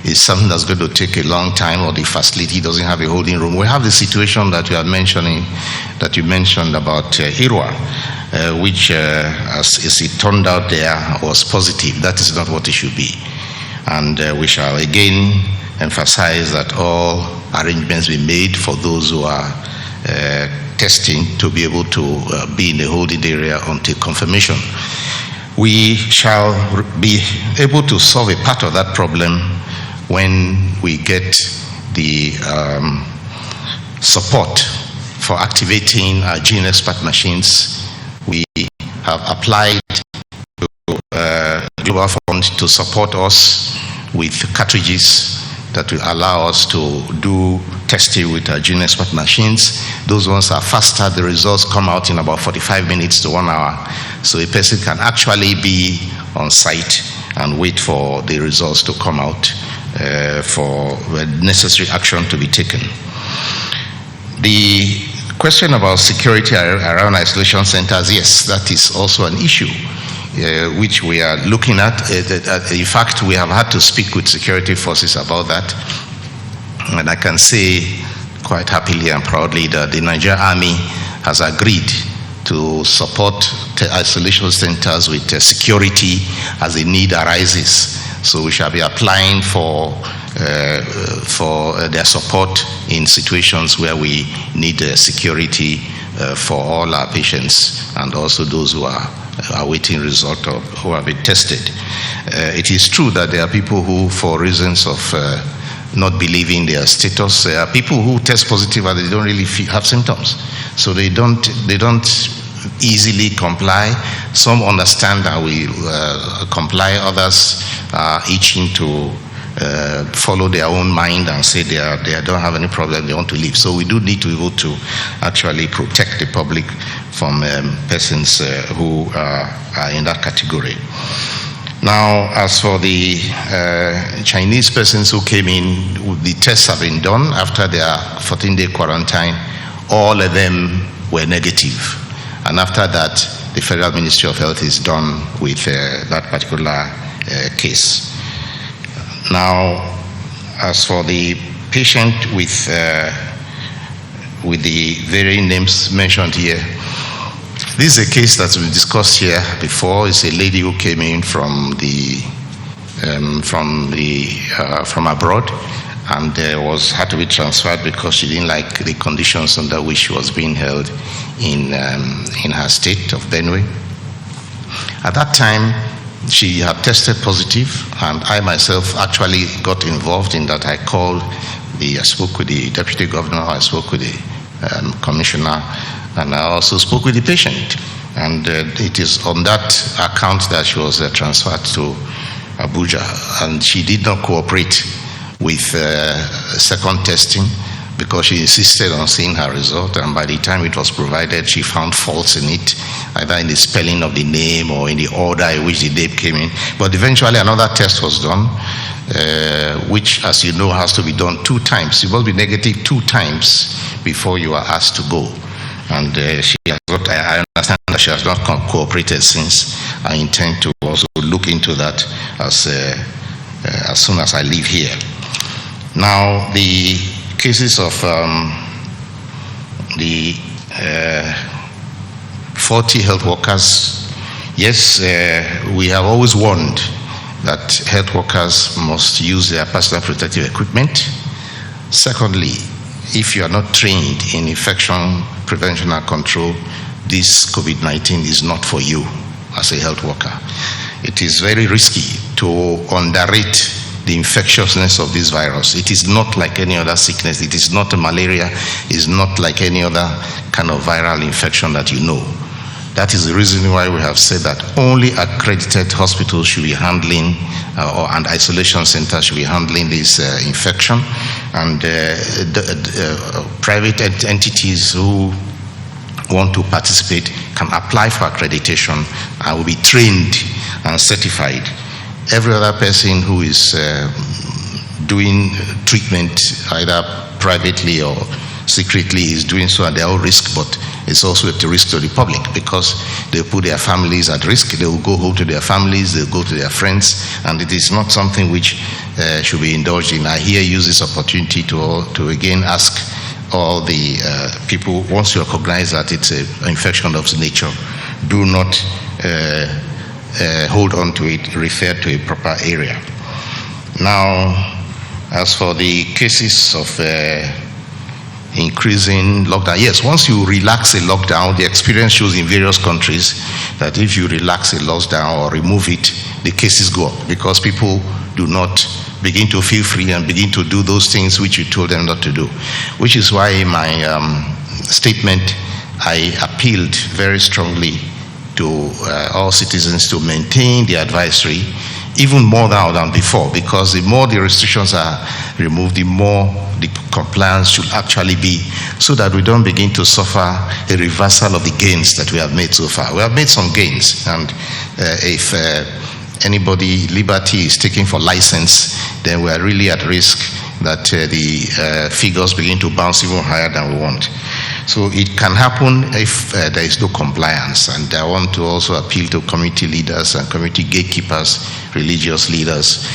is something that's going to take a long time, or the facility doesn't have a holding room, we have the situation that you are mentioning, that you mentioned about Hirwa, which, as it turned out there, was positive. That is not what it should be. And we shall again emphasize that all arrangements be made for those who are testing to be able to be in the holding area until confirmation. We shall be able to solve a part of that problem when we get the support for activating our gene expert machines. We have applied to Global Fund to support us with cartridges that will allow us to do testing with our gene expert machines. Those ones are faster. The results come out in about 45 minutes to 1 hour. So a person can actually be on site and wait for the results to come out for the necessary action to be taken. The question about security around isolation centers, yes, that is also an issue which we are looking at. In fact, we have had to speak with security forces about that. And I can say quite happily and proudly that the Nigerian Army has agreed to support isolation centers with security as the need arises. So we shall be applying for their support in situations where we need security for all our patients and also those who are awaiting result of who have been tested. It is true that there are people who, for reasons of not believing their status, there are people who test positive and they don't really have symptoms, so they don't easily comply. Some understand that we comply, others are itching to follow their own mind and say they don't have any problem, they want to leave. So we do need to be able to actually protect the public from persons who are in that category. Now, as for the Chinese persons who came in, the tests have been done after their 14-day quarantine. All of them were negative. And after that, the Federal Ministry of Health is done with that particular case. Now, as for the patient with the very names mentioned here, this is a case that's been discussed here before. It's a lady who came in from abroad and had to be transferred because she didn't like the conditions under which she was being held in her state of Benue. At that time, she had tested positive, and I myself actually got involved in that. I spoke with the deputy governor, I spoke with the commissioner, and I also spoke with the patient. And it is on that account that she was transferred to Abuja, and she did not cooperate with second testing because she insisted on seeing her result, and by the time it was provided, she found faults in it, either in the spelling of the name or in the order in which the name came in. But eventually another test was done, which, as you know, has to be done 2 times. You must be negative 2 times before you are asked to go. And I understand that she has not cooperated since. I intend to also look into that as soon as I leave here. Now, the cases of the 40 health workers, yes, we have always warned that health workers must use their personal protective equipment. Secondly, if you are not trained in infection prevention and control, this COVID-19 is not for you as a health worker. It is very risky to underrate the infectiousness of this virus. It is not like any other sickness. It is not a malaria. It's not like any other kind of viral infection that you know. That is the reason why we have said that only accredited hospitals should be handling, and isolation centers should be handling this infection. And private entities who want to participate can apply for accreditation and will be trained and certified. Every other person who is doing treatment, either privately or secretly, is doing so at their own risk, but it's also at the risk to the public because they put their families at risk. They will go home to their families, they'll go to their friends, and it is not something which should be indulged in. I here use this opportunity to again ask all the people, once you recognize that it's an infection of nature, do not hold on to it, refer to a proper area. Now, as for the cases of increasing lockdown, yes, once you relax a lockdown, the experience shows in various countries that if you relax a lockdown or remove it, the cases go up because people do not begin to feel free and begin to do those things which you told them not to do. Which is why in my statement, I appealed very strongly to all citizens to maintain the advisory even more now than before, because the more the restrictions are removed, the more the compliance should actually be, so that we don't begin to suffer a reversal of the gains that we have made so far. We have made some gains, and if anybody liberty is taken for license, then we are really at risk that the figures begin to bounce even higher than we want. So it can happen if there is no compliance, and I want to also appeal to community leaders and community gatekeepers, religious leaders,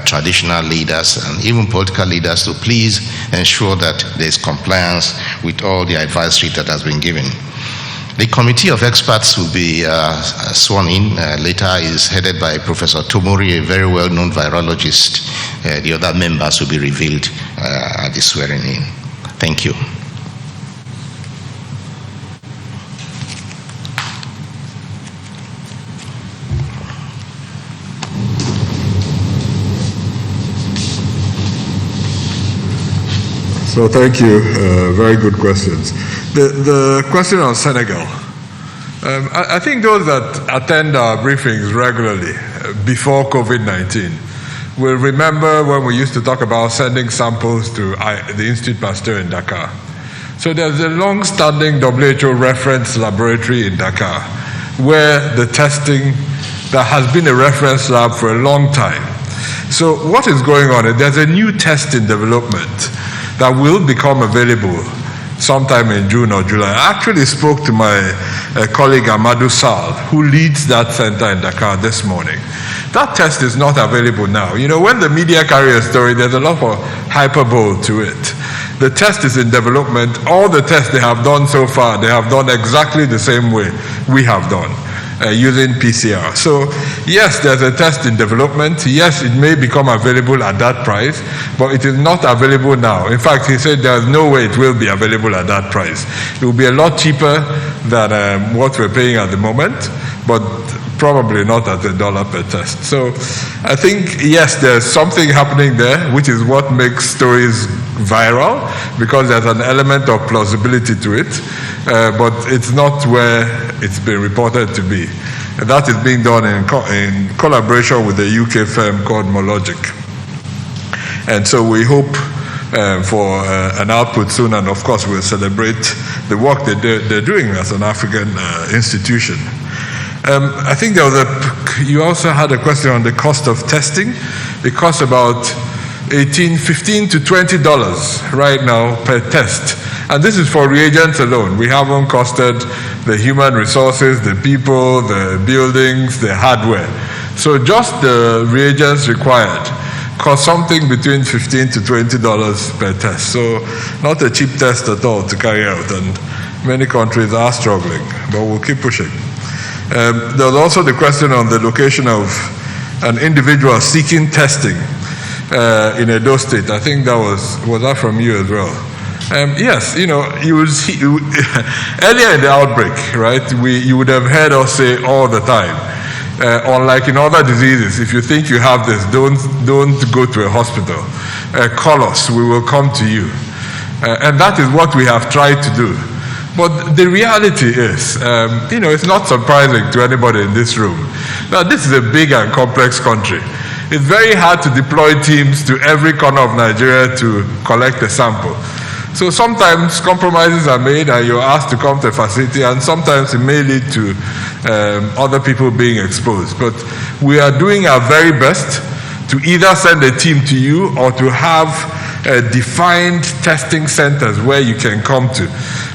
traditional leaders, and even political leaders to please ensure that there is compliance with all the advisory that has been given. The committee of experts will be sworn in later. Is headed by Professor Tomori, a very well-known virologist. The other members will be revealed at the swearing in. Thank you. So thank you, very good questions. The question on Senegal. I think those that attend our briefings regularly before COVID-19 will remember when we used to talk about sending samples to the Institut Pasteur in Dakar. So there's a long-standing WHO reference laboratory in Dakar where the testing, that has been a reference lab for a long time. So what is going on? There's a new test in development that will become available sometime in June or July. I actually spoke to my colleague Amadou Sall, who leads that center in Dakar this morning. That test is not available now. You know, when the media carry a story, there's a lot of hyperbole to it. The test is in development. All the tests they have done so far, they have done exactly the same way we have done, using PCR. So yes, there's a test in development. Yes, it may become available at that price, but it is not available now. In fact, he said there's no way it will be available at that price. It will be a lot cheaper than what we're paying at the moment, but probably not at $1 per test. So I think, yes, there's something happening there, which is what makes stories viral, because there's an element of plausibility to it, but it's not where it's been reported to be. And that is being done in collaboration with a UK firm called Mologic. And so we hope for an output soon, and of course we'll celebrate the work they're doing as an African institution. I think there was you also had a question on the cost of testing. It costs about $15 to $20 right now per test. And this is for reagents alone. We haven't costed the human resources, the people, the buildings, the hardware. So just the reagents required cost something between $15 to $20 per test. So not a cheap test at all to carry out. And many countries are struggling, but we'll keep pushing. There was also the question on the location of an individual seeking testing in Edo State. I think that was that from you as well? Yes, you know, you will see earlier in the outbreak, right? You would have heard us say all the time, unlike in other diseases, if you think you have this, don't go to a hospital. Call us, we will come to you, and that is what we have tried to do. But the reality is, you know, it's not surprising to anybody in this room that this is a big and complex country. It's very hard to deploy teams to every corner of Nigeria to collect a sample. So sometimes compromises are made and you're asked to come to a facility, and sometimes it may lead to other people being exposed. But we are doing our very best to either send a team to you or to have defined testing centers where you can come to,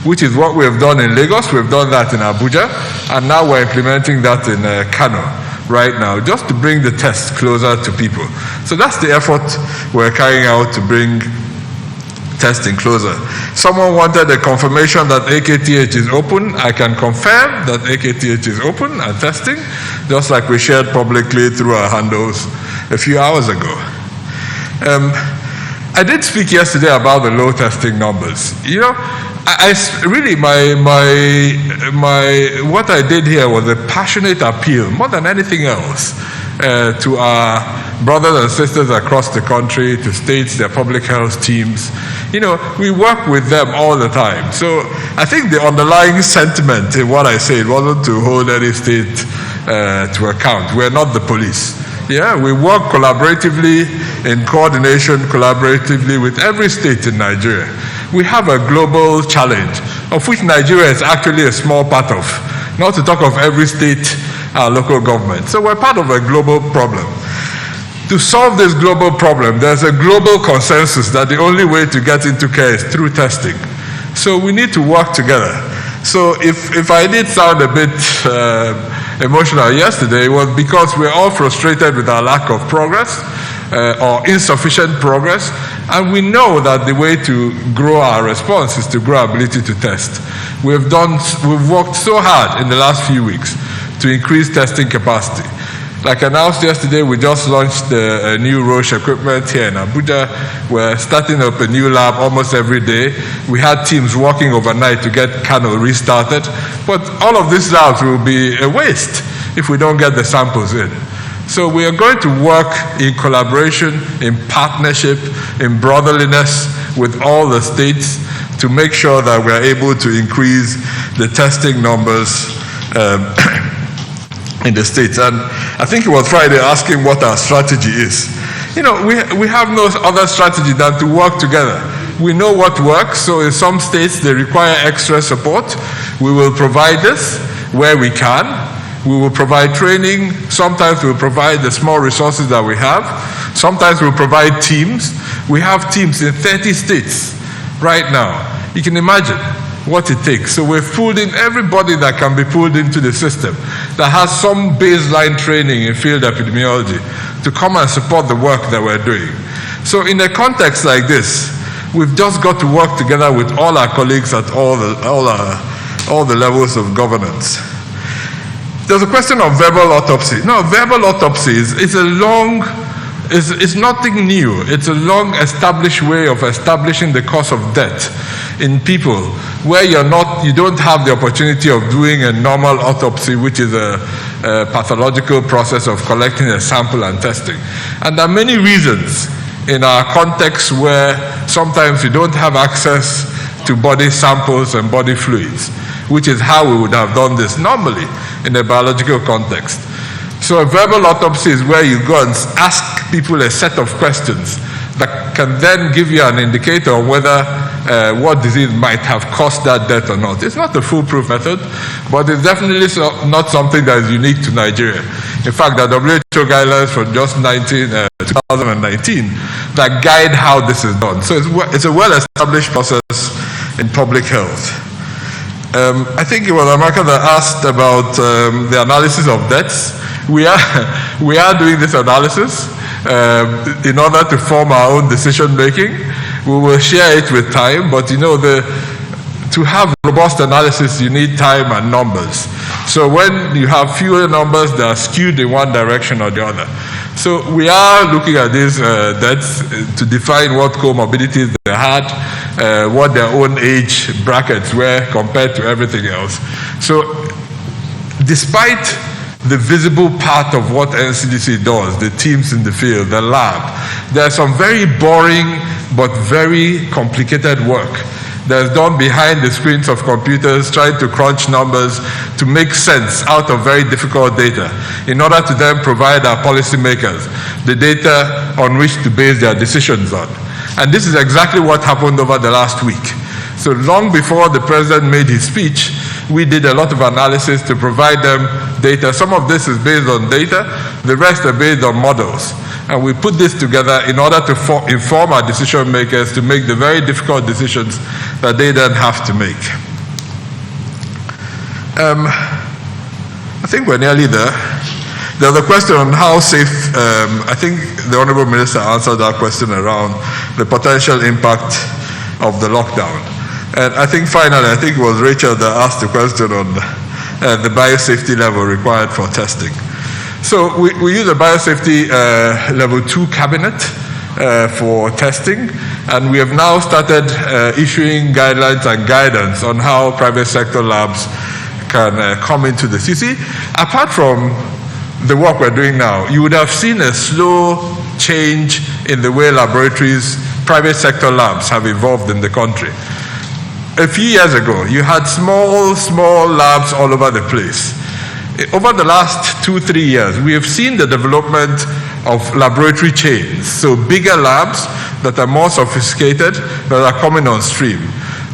which is what we have done in Lagos. We've done that in Abuja, and now we're implementing that in Kano right now, just to bring the tests closer to people. So that's the effort we're carrying out to bring testing closer. Someone wanted a confirmation that AKTH is open. I can confirm that AKTH is open and testing, just like we shared publicly through our handles a few hours ago. I did speak yesterday about the low testing numbers. You know, really what I did here was a passionate appeal, more than anything else, to our brothers and sisters across the country, to states, their public health teams. You know, we work with them all the time. So I think the underlying sentiment in what I said wasn't to hold any state to account. We're not the police. Yeah, we work collaboratively, in coordination, collaboratively with every state in Nigeria. We have a global challenge, of which Nigeria is actually a small part of, not to talk of every state, local government. So we're part of a global problem. To solve this global problem, there's a global consensus that the only way to get into care is through testing. So we need to work together. So if I did sound a bit emotional yesterday, it was because we're all frustrated with our lack of progress or insufficient progress, and we know that the way to grow our response is to grow our ability to test. We've worked so hard in the last few weeks to increase testing capacity. Like announced yesterday, we just launched a new Roche equipment here in Abuja. We're starting up a new lab almost every day. We had teams working overnight to get Kano restarted. But all of these labs will be a waste if we don't get the samples in. So we are going to work in collaboration, in partnership, in brotherliness with all the states to make sure that we are able to increase the testing numbers in the states. And I think it was Friday asking what our strategy is. You know, we have no other strategy than to work together. We know what works, so in some states they require extra support. We will provide this where we can. We will provide training. Sometimes we'll provide the small resources that we have. Sometimes we'll provide teams. We have teams in 30 states right now. You can imagine. what it takes. So we've pulled in everybody that can be pulled into the system that has some baseline training in field epidemiology to come and support the work that we're doing. So in a context like this, we've just got to work together with all our colleagues at all the levels of governance. There's a question of verbal autopsy. No, verbal autopsy is nothing new. It's a long established way of establishing the cause of death in people where you don't have the opportunity of doing a normal autopsy, which is a pathological process of collecting a sample and testing. And there are many reasons in our context where sometimes you don't have access to body samples and body fluids, which is how we would have done this normally in a biological context. So a verbal autopsy is where you go and ask people a set of questions that can then give you an indicator on whether what disease might have caused that death or not. It's not a foolproof method, but it's definitely not something that is unique to Nigeria. In fact, the WHO guidelines from just 2019 that guide how this is done. So it's a well-established process in public health. I think it was Amaka that asked about the analysis of deaths. We are doing this analysis in order to form our own decision making. We will share it with time, but to have robust analysis, you need time and numbers. So when you have fewer numbers, they are skewed in one direction or the other. So we are looking at these deaths to define what comorbidities they had, what their own age brackets were compared to everything else. So despite the visible part of what NCDC does, the teams in the field, the lab, there's some very boring but very complicated work that's done behind the screens of computers, trying to crunch numbers to make sense out of very difficult data in order to then provide our policymakers the data on which to base their decisions on. And this is exactly what happened over the last week. So long before the president made his speech, we did a lot of analysis to provide them data. Some of this is based on data, the rest are based on models. And we put this together in order to inform our decision makers to make the very difficult decisions that they then have to make. I think we're nearly there. There's a question on how safe, I think the Honorable Minister answered that question around the potential impact of the lockdown. And I think finally, I think it was Rachel that asked the question on the biosafety level required for testing. So we use a biosafety level 2 cabinet for testing, and we have now started issuing guidelines and guidance on how private sector labs can come into this. You see, apart from the work we're doing now, you would have seen a slow change in the way laboratories, private sector labs have evolved in the country. A few years ago, you had small labs all over the place. Over the last 2-3 years, we have seen the development of laboratory chains, so bigger labs that are more sophisticated that are coming on stream.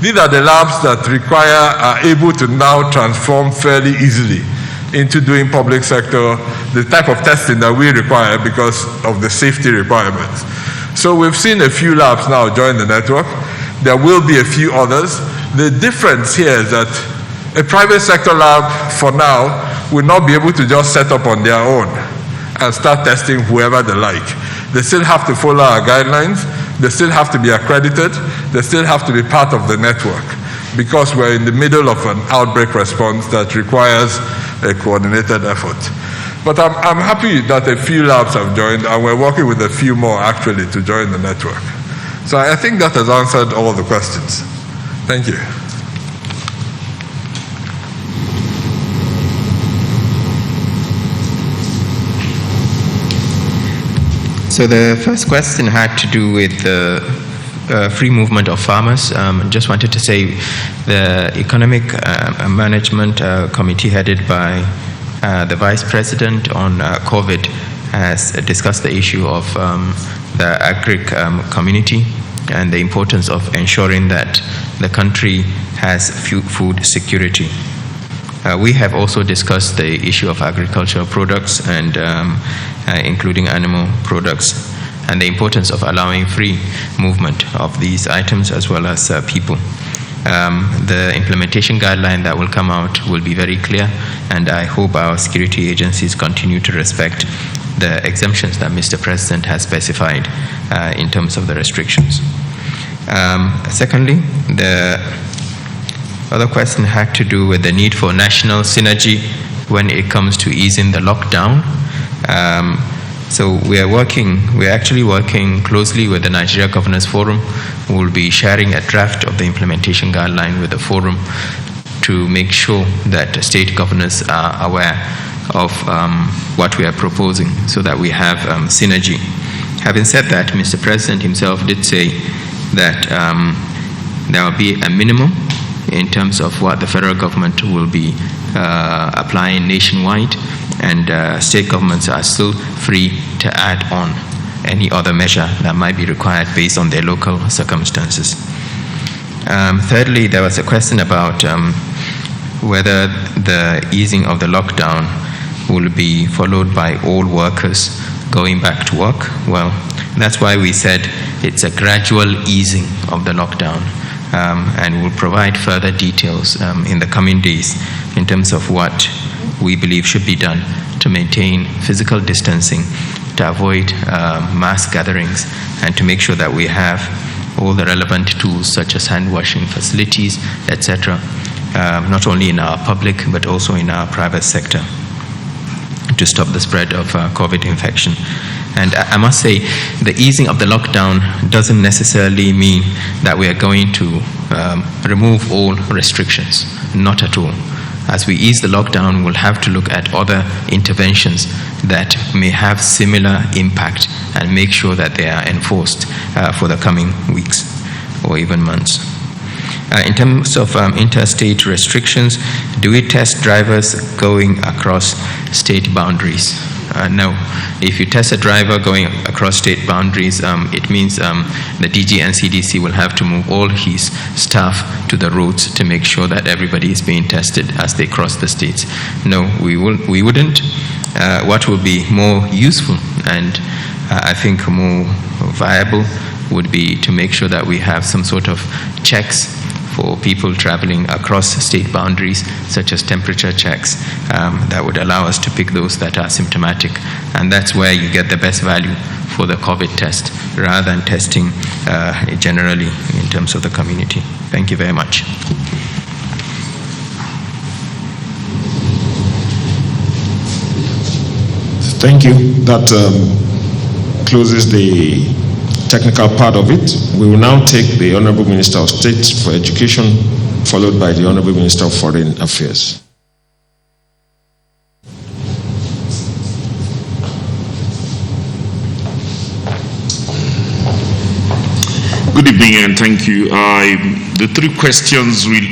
These are the labs that are able to now transform fairly easily into doing public sector, the type of testing that we require because of the safety requirements. So we've seen a few labs now join the network. There will be a few others. The difference here is that a private sector lab, for now, will not be able to just set up on their own and start testing whoever they like. They still have to follow our guidelines. They still have to be accredited. They still have to be part of the network because we're in the middle of an outbreak response that requires a coordinated effort. But I'm happy that a few labs have joined, and we're working with a few more actually to join the network. So I think that has answered all the questions. Thank you. So the first question had to do with the free movement of farmers. Just wanted to say the Economic Management Committee headed by the Vice President on COVID has discussed the issue of the agric community and the importance of ensuring that the country has food security. We have also discussed the issue of agricultural products and including animal products and the importance of allowing free movement of these items as well as people. The implementation guideline that will come out will be very clear, and I hope our security agencies continue to respect the exemptions that Mr. President has specified in terms of the restrictions. Secondly, the other question had to do with the need for national synergy when it comes to easing the lockdown. So we're actually working closely with the Nigeria Governors Forum. We'll be sharing a draft of the implementation guideline with the forum to make sure that state governors are aware of what we are proposing so that we have synergy. Having said that, Mr. President himself did say that there will be a minimum in terms of what the federal government will be applying nationwide, and state governments are still free to add on any other measure that might be required based on their local circumstances. Thirdly, there was a question about whether the easing of the lockdown will be followed by all workers going back to work. Well, that's why we said it's a gradual easing of the lockdown, and we'll provide further details in the coming days in terms of what we believe should be done to maintain physical distancing, to avoid mass gatherings, and to make sure that we have all the relevant tools such as hand washing facilities, etc., not only in our public but also in our private sector, to stop the spread of COVID infection. And I must say, the easing of the lockdown doesn't necessarily mean that we are going to remove all restrictions. Not at all. As we ease the lockdown, we'll have to look at other interventions that may have similar impact and make sure that they are enforced for the coming weeks or even months. In terms of interstate restrictions, do we test drivers going across state boundaries? No. If you test a driver going across state boundaries, it means the DG NCDC will have to move all his staff to the roads to make sure that everybody is being tested as they cross the states. No, we wouldn't. What will be more useful and I think more viable would be to make sure that we have some sort of checks for people traveling across state boundaries, such as temperature checks, that would allow us to pick those that are symptomatic. And that's where you get the best value for the COVID test, rather than testing generally in terms of the community. Thank you very much. Thank you. That closes the technical part of it. We will now take the Honorable Minister of State for Education, followed by the Honorable Minister of Foreign Affairs. Good evening and thank you. The three questions will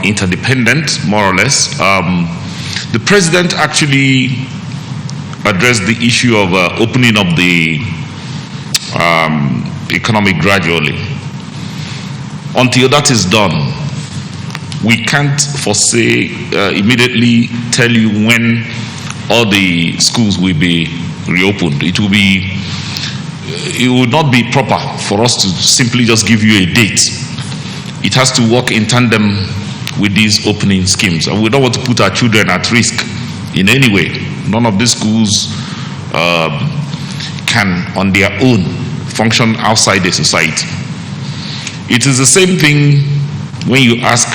interdependent, more or less. The President actually addressed the issue of opening up the economy gradually. Until that is done, we can't foresee, immediately tell you when all the schools will be reopened. It would not be proper for us to simply just give you a date. It has to work in tandem with these opening schemes. And we don't want to put our children at risk in any way. None of these schools can, on their own, function outside the society. It is the same thing when you ask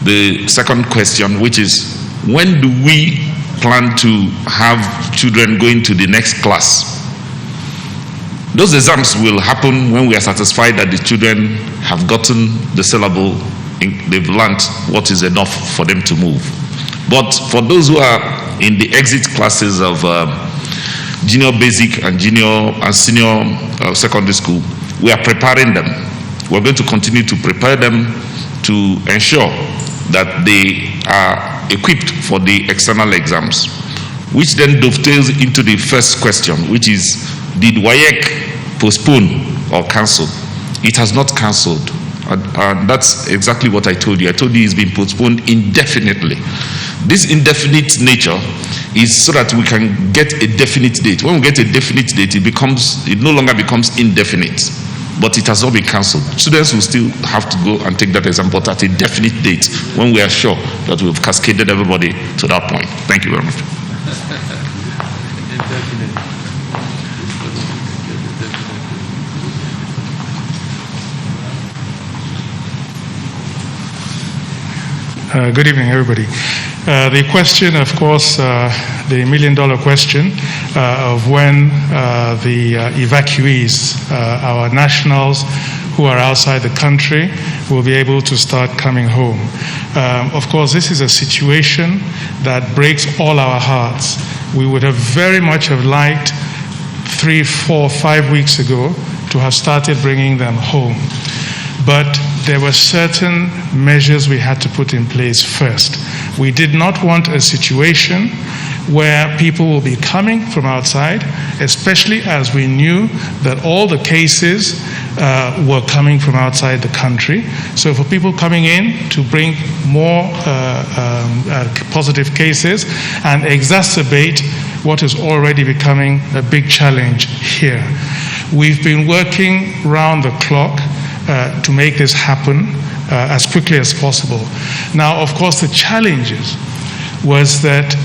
the second question, which is, when do we plan to have children going to the next class? Those exams will happen when we are satisfied that the children have gotten the syllable, they've learned what is enough for them to move. But for those who are in the exit classes of junior basic and junior and senior secondary school, we are preparing them. We're going to continue to prepare them to ensure that they are equipped for the external exams, which then dovetails into the first question, which is, did WAEC postpone or cancel? It has not cancelled. And that's exactly what I told you. I told you it's been postponed indefinitely. This indefinite nature is so that we can get a definite date. When we get a definite date, it no longer becomes indefinite. but it has not been cancelled. Students will still have to go and take that exam, but at a definite date when we are sure that we've cascaded everybody to that point. Thank you very much. Good evening, everybody. The question, of course, the million-dollar question of when the evacuees, our nationals who are outside the country, will be able to start coming home. Of course, this is a situation that breaks all our hearts. We would have very much have liked 3, 4, 5 weeks ago to have started bringing them home. But there were certain measures we had to put in place first. We did not want a situation where people will be coming from outside, especially as we knew that all the cases were coming from outside the country. So for people coming in to bring more positive cases and exacerbate what is already becoming a big challenge here. We've been working round the clock to make this happen as quickly as possible. Now, of course, the challenges was that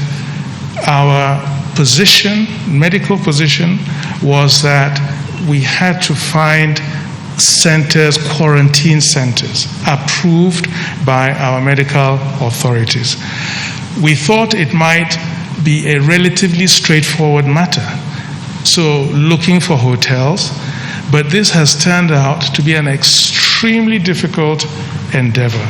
our position, medical position, was that we had to find centers, quarantine centers, approved by our medical authorities. We thought it might be a relatively straightforward matter. So looking for hotels, but this has turned out to be an extremely difficult endeavor.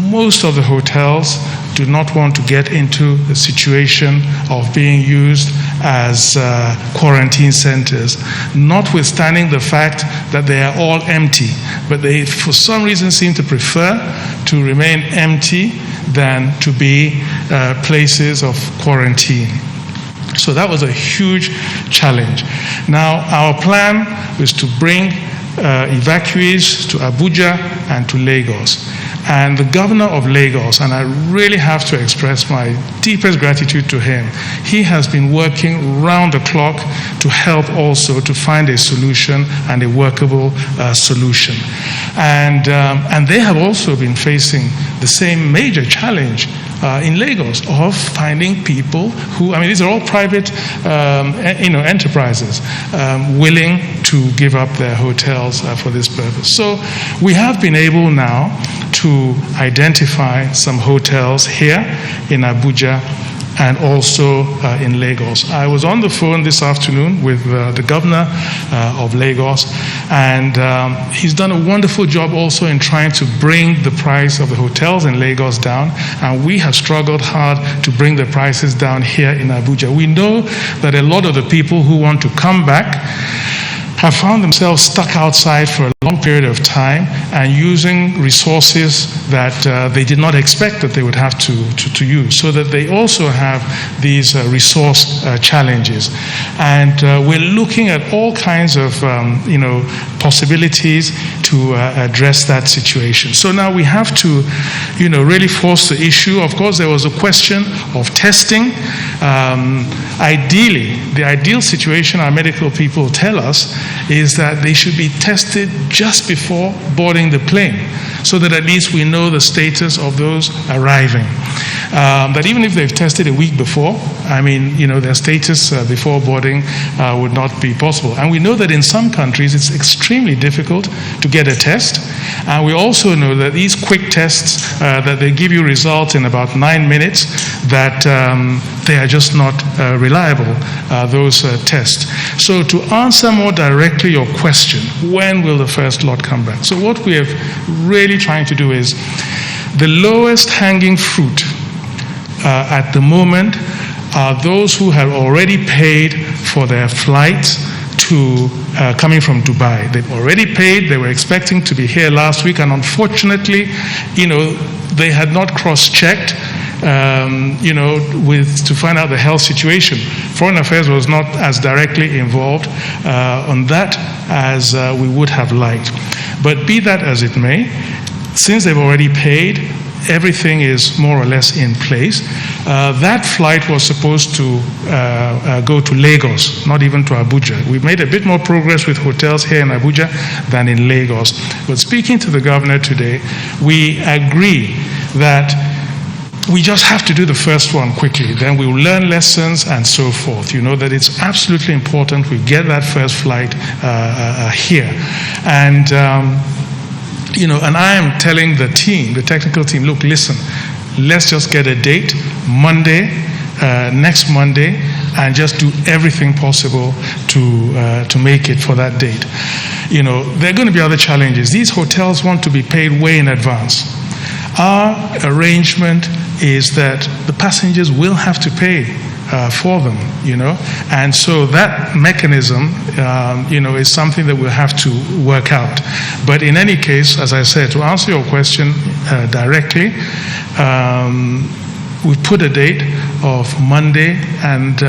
Most of the hotels do not want to get into the situation of being used as quarantine centers, notwithstanding the fact that they are all empty, but they for some reason seem to prefer to remain empty than to be places of quarantine. So that was a huge challenge. Now, our plan was to bring evacuees to Abuja and to Lagos. And the governor of Lagos, and I really have to express my deepest gratitude to him, he has been working round the clock to help also to find a solution and a workable solution. And they have also been facing the same major challenge in Lagos of finding people who, I mean, these are all private enterprises willing to give up their hotels for this purpose. So we have been able now to identify some hotels here in Abuja and also in Lagos. I was on the phone this afternoon with the governor of Lagos, and he's done a wonderful job also in trying to bring the price of the hotels in Lagos down, and we have struggled hard to bring the prices down here in Abuja. We know that a lot of the people who want to come back have found themselves stuck outside for a long period of time and using resources that they did not expect that they would have to use, so that they also have these resource challenges. And we're looking at all kinds of possibilities to address that situation. So now we have to really force the issue. Of course, there was a question of testing. Ideally, the ideal situation, our medical people tell us, is that they should be tested just before boarding the plane, so that at least we know the status of those arriving. That even if they've tested a week before, I mean, their status before boarding would not be possible. And we know that in some countries it's extremely difficult to get a test. And we also know that these quick tests, that they give you results in about 9 minutes, that they are just not reliable, those tests. So to answer more directly your question, when will the first lot come back? So what we are really trying to do is, the lowest hanging fruit at the moment are those who have already paid for their flights to coming from Dubai. They've already paid. They were expecting to be here last week, and unfortunately, they had not cross-checked to find out the health situation. Foreign Affairs was not as directly involved on that as we would have liked. But be that as it may, since they've already paid, everything is more or less in place. That flight was supposed to go to Lagos, not even to Abuja. We made a bit more progress with hotels here in Abuja than in Lagos. But speaking to the governor today, we agree that we just have to do the first one quickly. Then we will learn lessons and so forth. You know that it's absolutely important we get that first flight here. And and I am telling the team, the technical team, look, listen, let's just get a date, Monday, next Monday, and just do everything possible to make it for that date. There are going to be other challenges. These hotels want to be paid way in advance. Our arrangement is that the passengers will have to pay for them, and so that mechanism, is something that we'll have to work out. But in any case, as I said, to answer your question directly, we put a date of Monday, and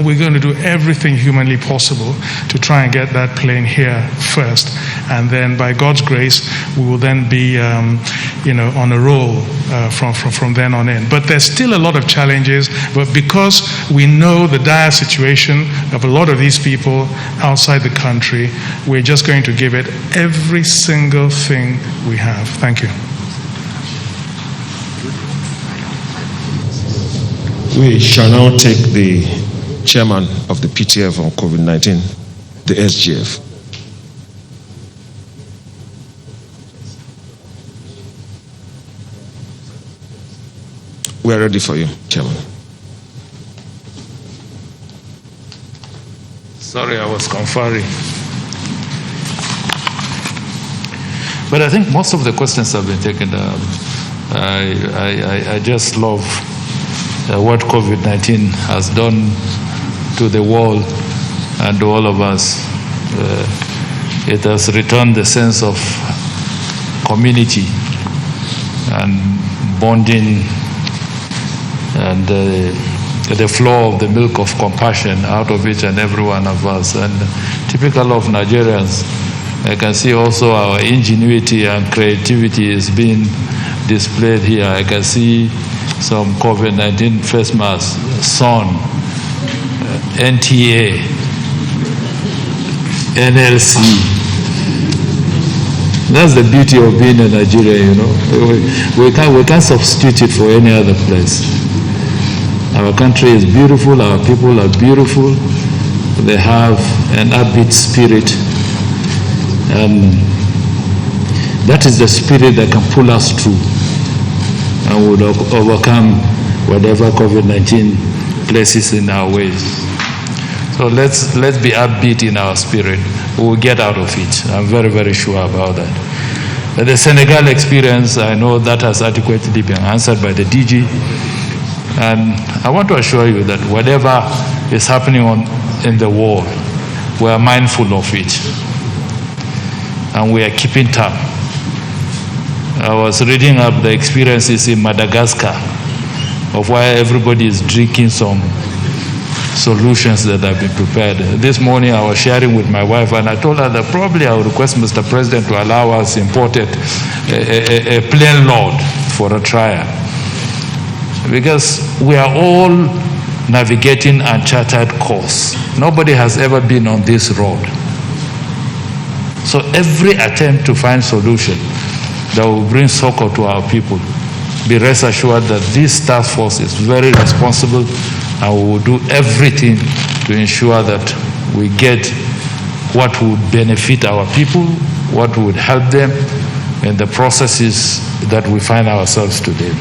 we're going to do everything humanly possible to try and get that plane here first, and then by God's grace, we will then be, on a roll from then on in. But there's still a lot of challenges, but because we know the dire situation of a lot of these people outside the country, we're just going to give it every single thing we have. Thank you. We shall now take the chairman of the PTF on COVID-19, the SGF. We are ready for you, chairman. Sorry, I was conferring. But I think most of the questions have been taken up. I just love what COVID-19 has done to the world and to all of us. It has returned the sense of community and bonding and the flow of the milk of compassion out of each and every one of us. And typical of Nigerians, I can see also our ingenuity and creativity is being displayed here. I can see some COVID-19 face masks, SON, NTA, NLC. That's the beauty of being in Nigeria, We can't substitute it for any other place. Our country is beautiful, our people are beautiful, they have an upbeat spirit, and that is the spirit that can pull us through and would overcome whatever COVID-19 places in our ways. So let's be upbeat in our spirit. We will get out of it. I'm very, very sure about that. The Senegal experience, I know that has adequately been answered by the DG. And I want to assure you that whatever is happening in the world, we are mindful of it. And we are keeping tab. I was reading up the experiences in Madagascar of why everybody is drinking some solutions that have been prepared. This morning I was sharing with my wife and I told her that probably I would request Mr. President to allow us imported a plane load for a trial. Because we are all navigating uncharted course. Nobody has ever been on this road. So every attempt to find solution that will bring succor to our people, be rest assured that this task force is very responsible and we will do everything to ensure that we get what would benefit our people, what would help them in the processes that we find ourselves today.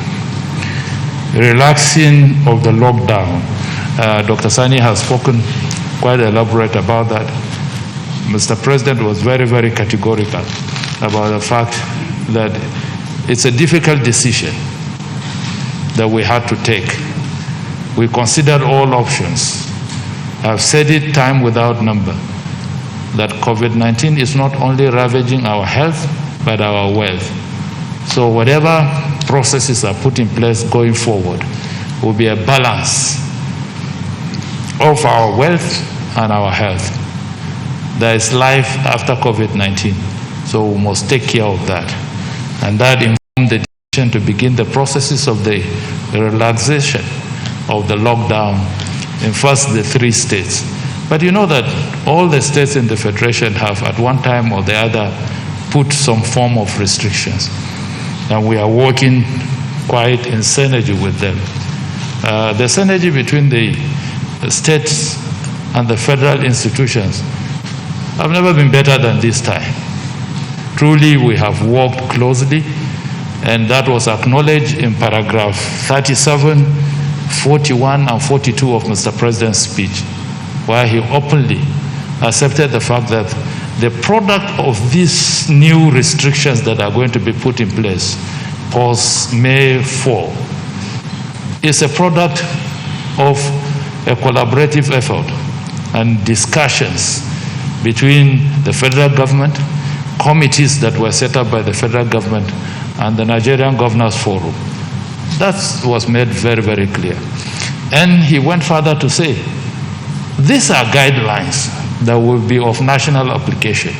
Relaxing of the lockdown. Dr. Sani has spoken quite elaborate about that. Mr. President was very, very categorical about the fact that it's a difficult decision that we had to take. We considered all options. I've said it time without number, that COVID-19 is not only ravaging our health, but our wealth. So whatever processes are put in place going forward will be a balance of our wealth and our health. There is life after COVID-19, so we must take care of that. And that informed the to begin the processes of the relaxation of the lockdown in first the 3 states. But you know that all the states in the Federation have at one time or the other put some form of restrictions. And we are working quite in synergy with them. The synergy between the states and the federal institutions have never been better than this time. Truly, we have worked closely, and that was acknowledged in paragraph 37, 41, and 42 of Mr. President's speech, where he openly accepted the fact that the product of these new restrictions that are going to be put in place post May 4 is a product of a collaborative effort and discussions between the federal government, committees that were set up by the federal government, and the Nigerian Governors Forum. That was made very, very clear. And he went further to say, these are guidelines that will be of national application,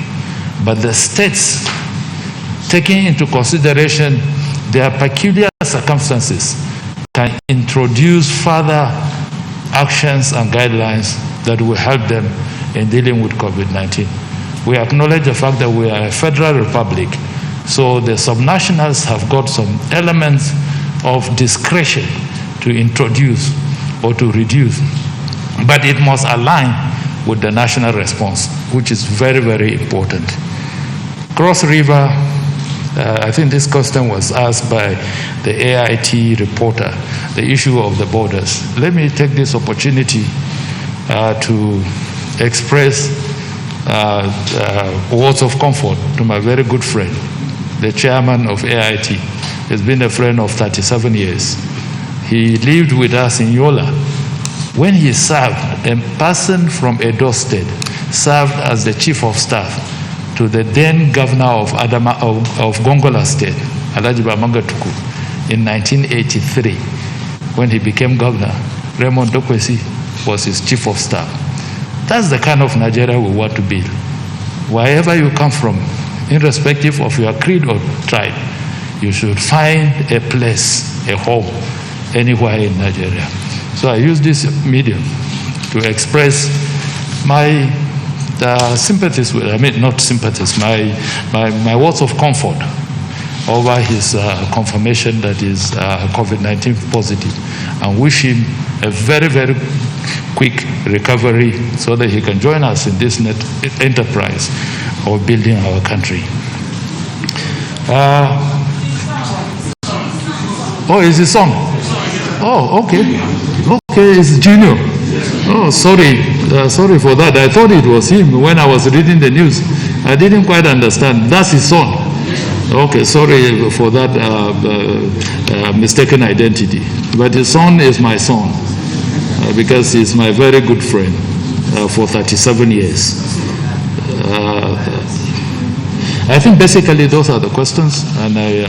but the states, taking into consideration their peculiar circumstances, can introduce further actions and guidelines that will help them in dealing with COVID-19. We acknowledge the fact that we are a federal republic, so the subnationals have got some elements of discretion to introduce or to reduce, but it must align with the national response, which is very, very important. Cross River, I think this question was asked by the AIT reporter, the issue of the borders. Let me take this opportunity to express words of comfort to my very good friend, the chairman of AIT. He's been a friend of 37 years. He lived with us in Yola. When he served, a person from Edo State served as the chief of staff to the then governor of Gongola State, Alhaji Bamanga Tuku, in 1983. When he became governor, Raymond Dokwesi was his chief of staff. That's the kind of Nigeria we want to build. Wherever you come from, irrespective of your creed or tribe, you should find a place, a home, anywhere in Nigeria. So I use this medium to express my sympathies with, not sympathies, my words of comfort over his confirmation that is COVID-19 positive, and wish him a very, very quick recovery so that he can join us in this enterprise of building our country. Oh, is his son? Oh, okay. Okay, it's Junior. Oh, sorry. Sorry for that. I thought it was him when I was reading the news. I didn't quite understand. That's his son. Okay, sorry for that mistaken identity. But his son is my son because he's my very good friend for 37 years. I think basically those are the questions, and I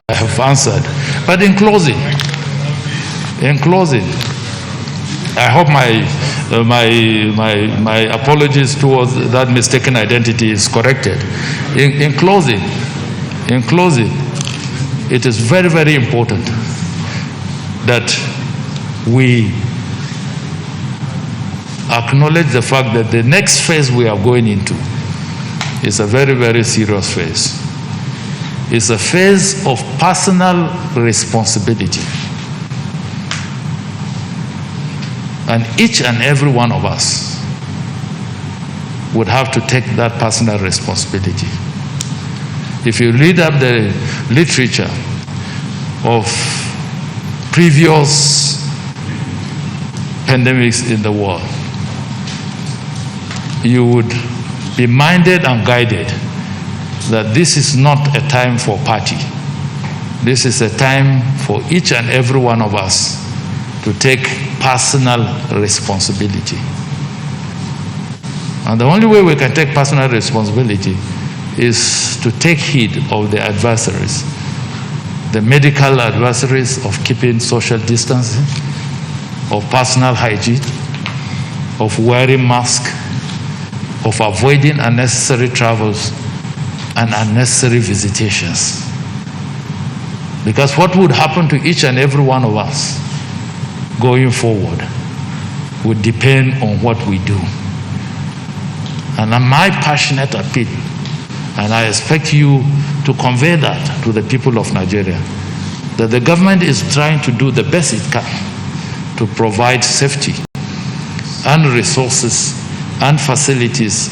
have answered. But in closing, I hope my apologies towards that mistaken identity is corrected. In closing, it is very, very important that we acknowledge the fact that the next phase we are going into is a very, very serious phase. It's a phase of personal responsibility. And each and every one of us would have to take that personal responsibility. If you read up the literature of previous pandemics in the world, you would be minded and guided that this is not a time for party. This is a time for each and every one of us to take personal responsibility. And the only way we can take personal responsibility is to take heed of the adversaries, the medical adversaries of keeping social distancing, of personal hygiene, of wearing masks, of avoiding unnecessary travels, and unnecessary visitations. Because what would happen to each and every one of us going forward would depend on what we do. And my passionate appeal, and I expect you to convey that to the people of Nigeria, that the government is trying to do the best it can to provide safety and resources and facilities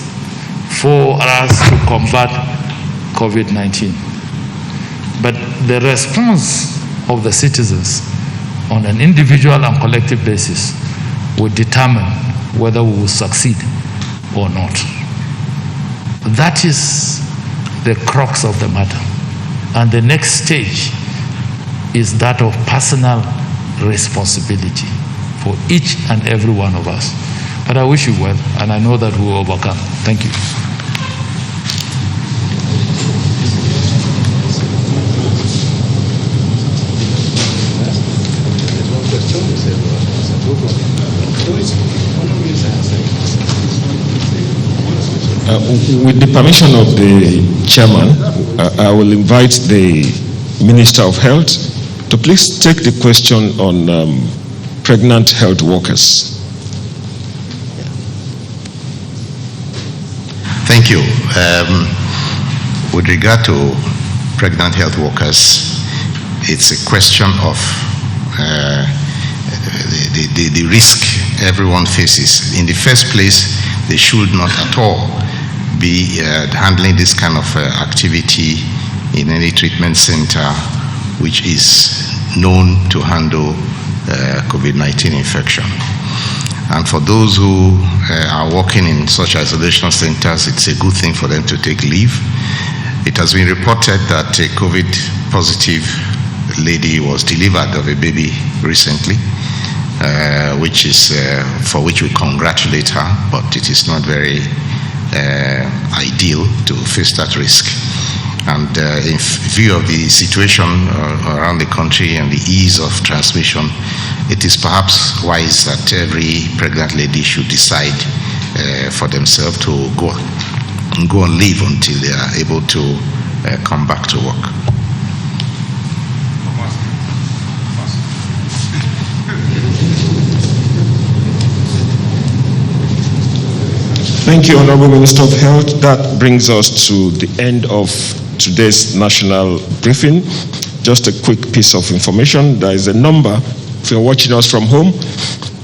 for us to combat COVID-19. But the response of the citizens on an individual and collective basis will determine whether we will succeed or not. That is the crux of the matter. And the next stage is that of personal responsibility for each and every one of us. But I wish you well, and I know that we will overcome. Thank you. With the permission of the chairman, I will invite the Minister of Health to please take the question on pregnant health workers. Thank you. With regard to pregnant health workers, it's a question of the risk everyone faces. In the first place, they should not at all be handling this kind of activity in any treatment center which is known to handle COVID-19 infection. And for those who are working in such isolation centers, it's a good thing for them to take leave. It has been reported that a COVID positive lady was delivered of a baby recently, which is for which we congratulate her, but it is not very ideal to face that risk. And in view of the situation around the country and the ease of transmission, it is perhaps wise that every pregnant lady should decide for themselves to go on leave until they are able to come back to work. Thank you, Honorable Minister of Health. That brings us to the end of today's national briefing. Just a quick piece of information. There is a number, if you're watching us from home,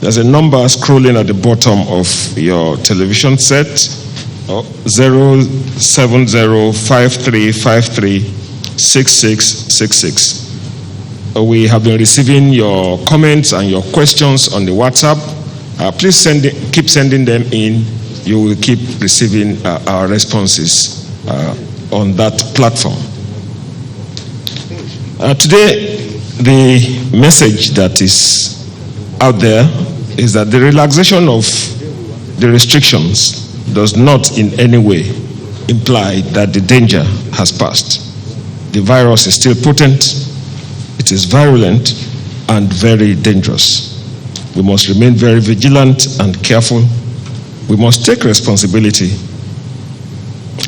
there's a number scrolling at the bottom of your television set, 07053536666. We have been receiving your comments and your questions on the WhatsApp. Please keep sending them in. You will keep receiving our responses on that platform. Today, the message that is out there is that the relaxation of the restrictions does not in any way imply that the danger has passed. The virus is still potent, it is virulent, and very dangerous. We must remain very vigilant and careful. We must take responsibility,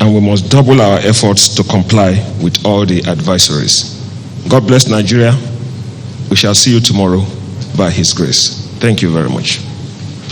and we must double our efforts to comply with all the advisories. God bless Nigeria. We shall see you tomorrow by His grace. Thank you very much.